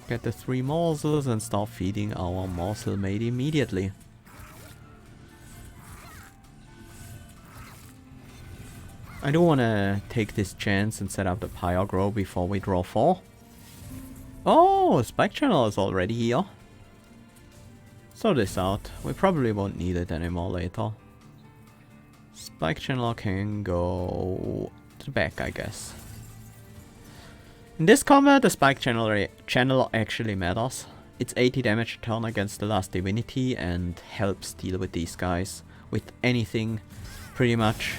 Get the 3 morsels and start feeding our morsel maid immediately. I do want to take this chance and set up the Pyre Grow before we draw 4. Oh, Spike Channel is already here. Sort this out. We probably won't need it anymore later. Spike Channel can go to the back, I guess. In this combat, the Spike Channel actually matters. It's 80 damage a turn against the Last Divinity and helps deal with these guys. With anything, pretty much.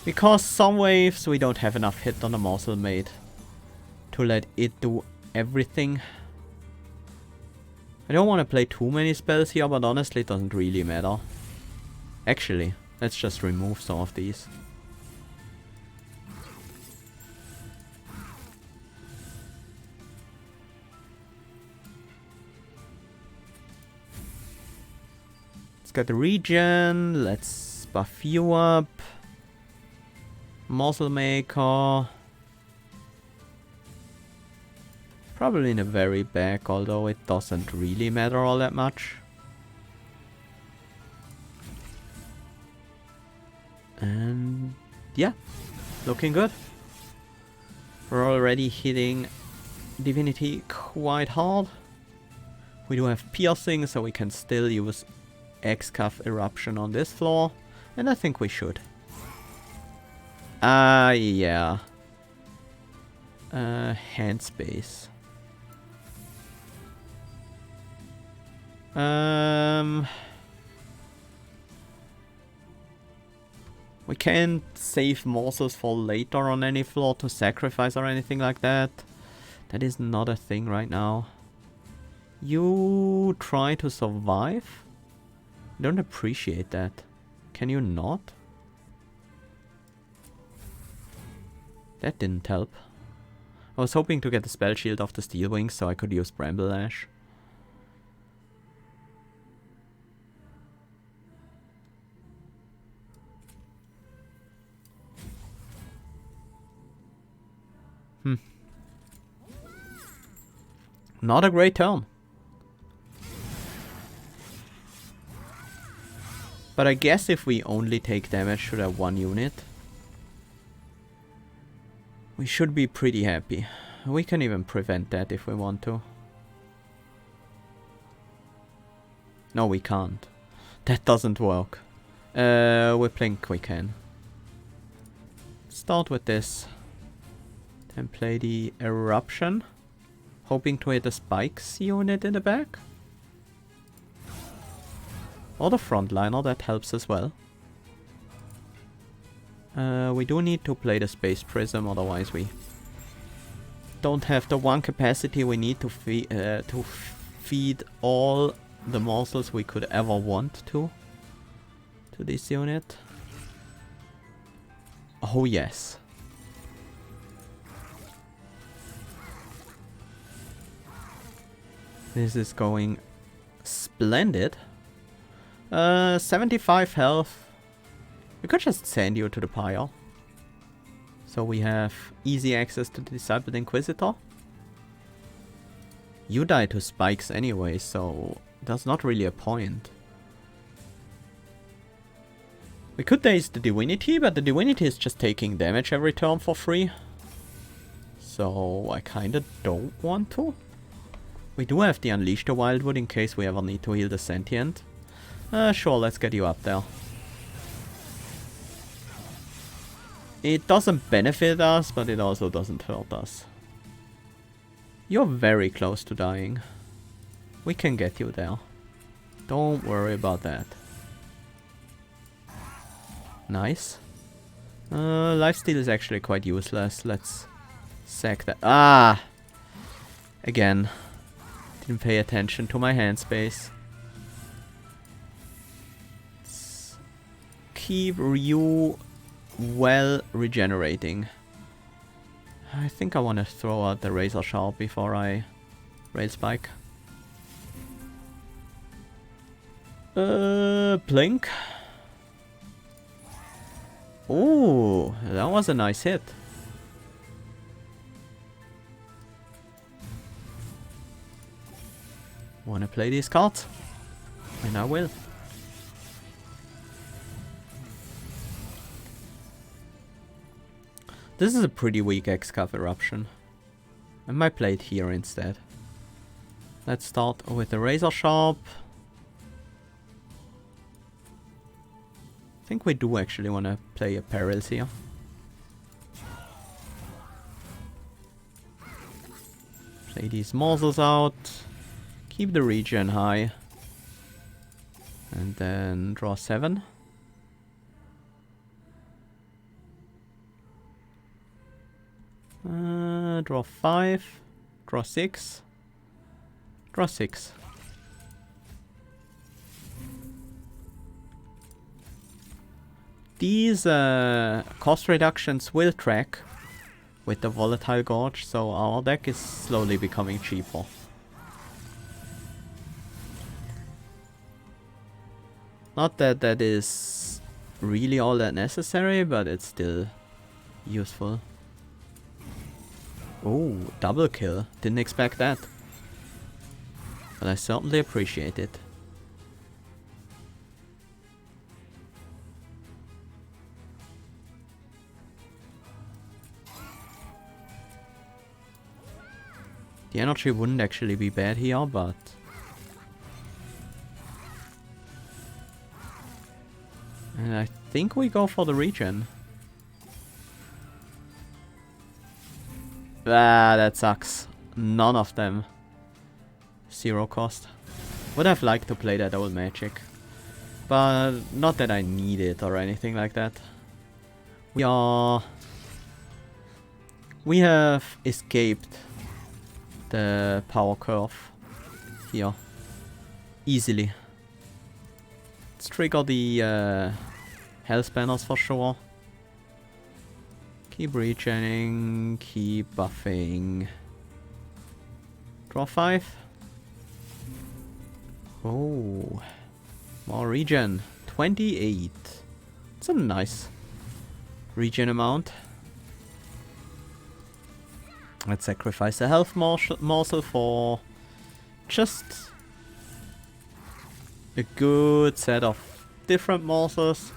Because some waves we don't have enough hit on the Morsel Maid to let it do everything. I don't want to play too many spells here, but honestly it doesn't really matter. Actually, let's just remove some of these. Let's get the regen, let's buff you up. Morsel Maker. Probably in the very back, although it doesn't really matter all that much. And yeah, looking good. We're already hitting Divinity quite hard. We do have Piercing, so we can still use Excave Eruption on this floor. And I think we should. Yeah. Hand space. We can't save morsels for later on any floor to sacrifice or anything like that. That is not a thing right now. You try to survive? I don't appreciate that. Can you not? That didn't help. I was hoping to get the spell shield off the Steel Wings so I could use Bramble Lash. Not a great turn. But I guess if we only take damage to that one unit, we should be pretty happy. We can even prevent that if we want to. No, we can't. That doesn't work. With Blink we can. Start with this. Then play the Eruption. Hoping to hit a spikes unit in the back. Or the frontliner, that helps as well. We do need to play the Space Prism, otherwise we don't have the one capacity we need to feed all the morsels we could ever want to this unit. Oh yes. This is going splendid. 75 health. We could just send you to the pile. So we have easy access to the Discipled Inquisitor. You die to spikes anyway, so there's not really a point. We could daze the Divinity, but the Divinity is just taking damage every turn for free. So I kinda don't want to. We do have the Unleash the Wildwood in case we ever need to heal the Sentient. Sure, let's get you up there. It doesn't benefit us, but it also doesn't hurt us. You're very close to dying. We can get you there. Don't worry about that. Nice. Lifesteal is actually quite useless. Let's sack that. Ah! Again. Didn't pay attention to my hand space. Let's keep Ryu well regenerating. I think I want to throw out the Razor Sharp before I Rail Spike. Blink. Ooh, that was a nice hit. Wanna play these cards? And I will. This is a pretty weak X-Cup Eruption. I might play it here instead. Let's start with the Razor Sharp. I think we do actually want to play a Perils here. Play these morsels out. Keep the regen high. And then draw 7. Draw 5. Draw 6. Draw 6. These cost reductions will track with the Volatile Gorge, so our deck is slowly becoming cheaper. Not that that is really all that necessary, but it's still useful. Oh, double kill. Didn't expect that. But I certainly appreciate it. The energy wouldn't actually be bad here, but... And I think we go for the regen. Ah, that sucks. None of them. 0 cost. Would have liked to play that old magic. But not that I need it or anything like that. We have escaped the power curve here. Easily. Let's trigger the health banners for sure. Keep regening, keep buffing. Draw 5. Oh, more regen. 28. It's a nice regen amount. Let's sacrifice a health morsel for just a good set of different morsels.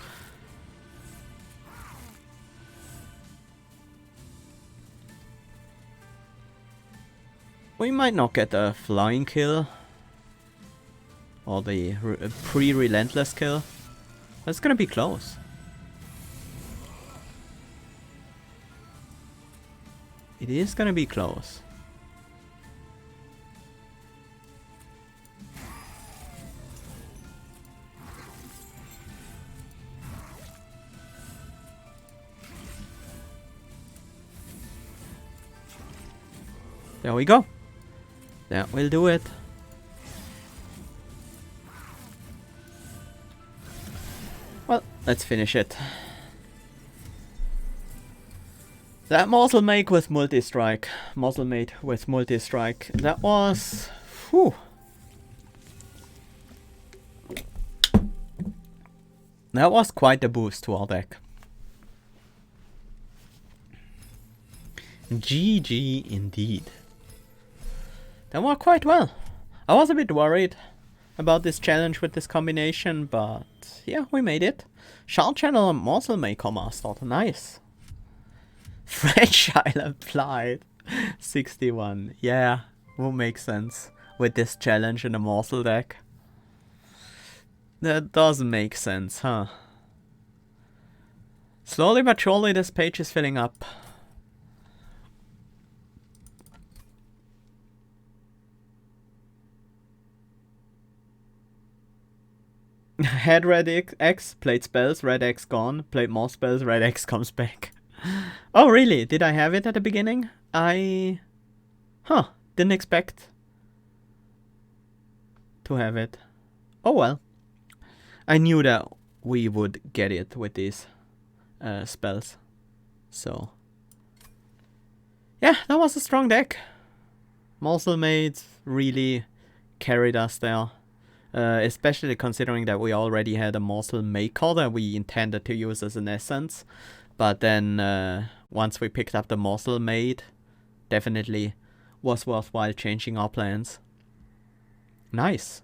We might not get a flying kill or the pre-relentless kill, but it's gonna be close. It is gonna be close. There we go. That will do it. Well, let's finish it. That Morsel Make with multi-strike. Morsel Mate with multi-strike. That was... Whew. That was quite a boost to our deck. GG indeed. That worked quite well. I was a bit worried about this challenge with this combination, but yeah, we made it. Shard Channel and Morsel Maker Master. Nice. Fragile applied. 61. Yeah, will make sense with this challenge in the Morsel deck. That does make sense, huh? Slowly but surely this page is filling up. Had red X, played spells, red X gone, played more spells, red X comes back. Oh really? Did I have it at the beginning? Didn't expect to have it. Oh well. I knew that we would get it with these spells. So yeah, that was a strong deck. Morsel Mate really carried us there. Especially considering that we already had a Morsel Maker that we intended to use as an essence. But then once we picked up the Morsel Mate, definitely was worthwhile changing our plans. Nice.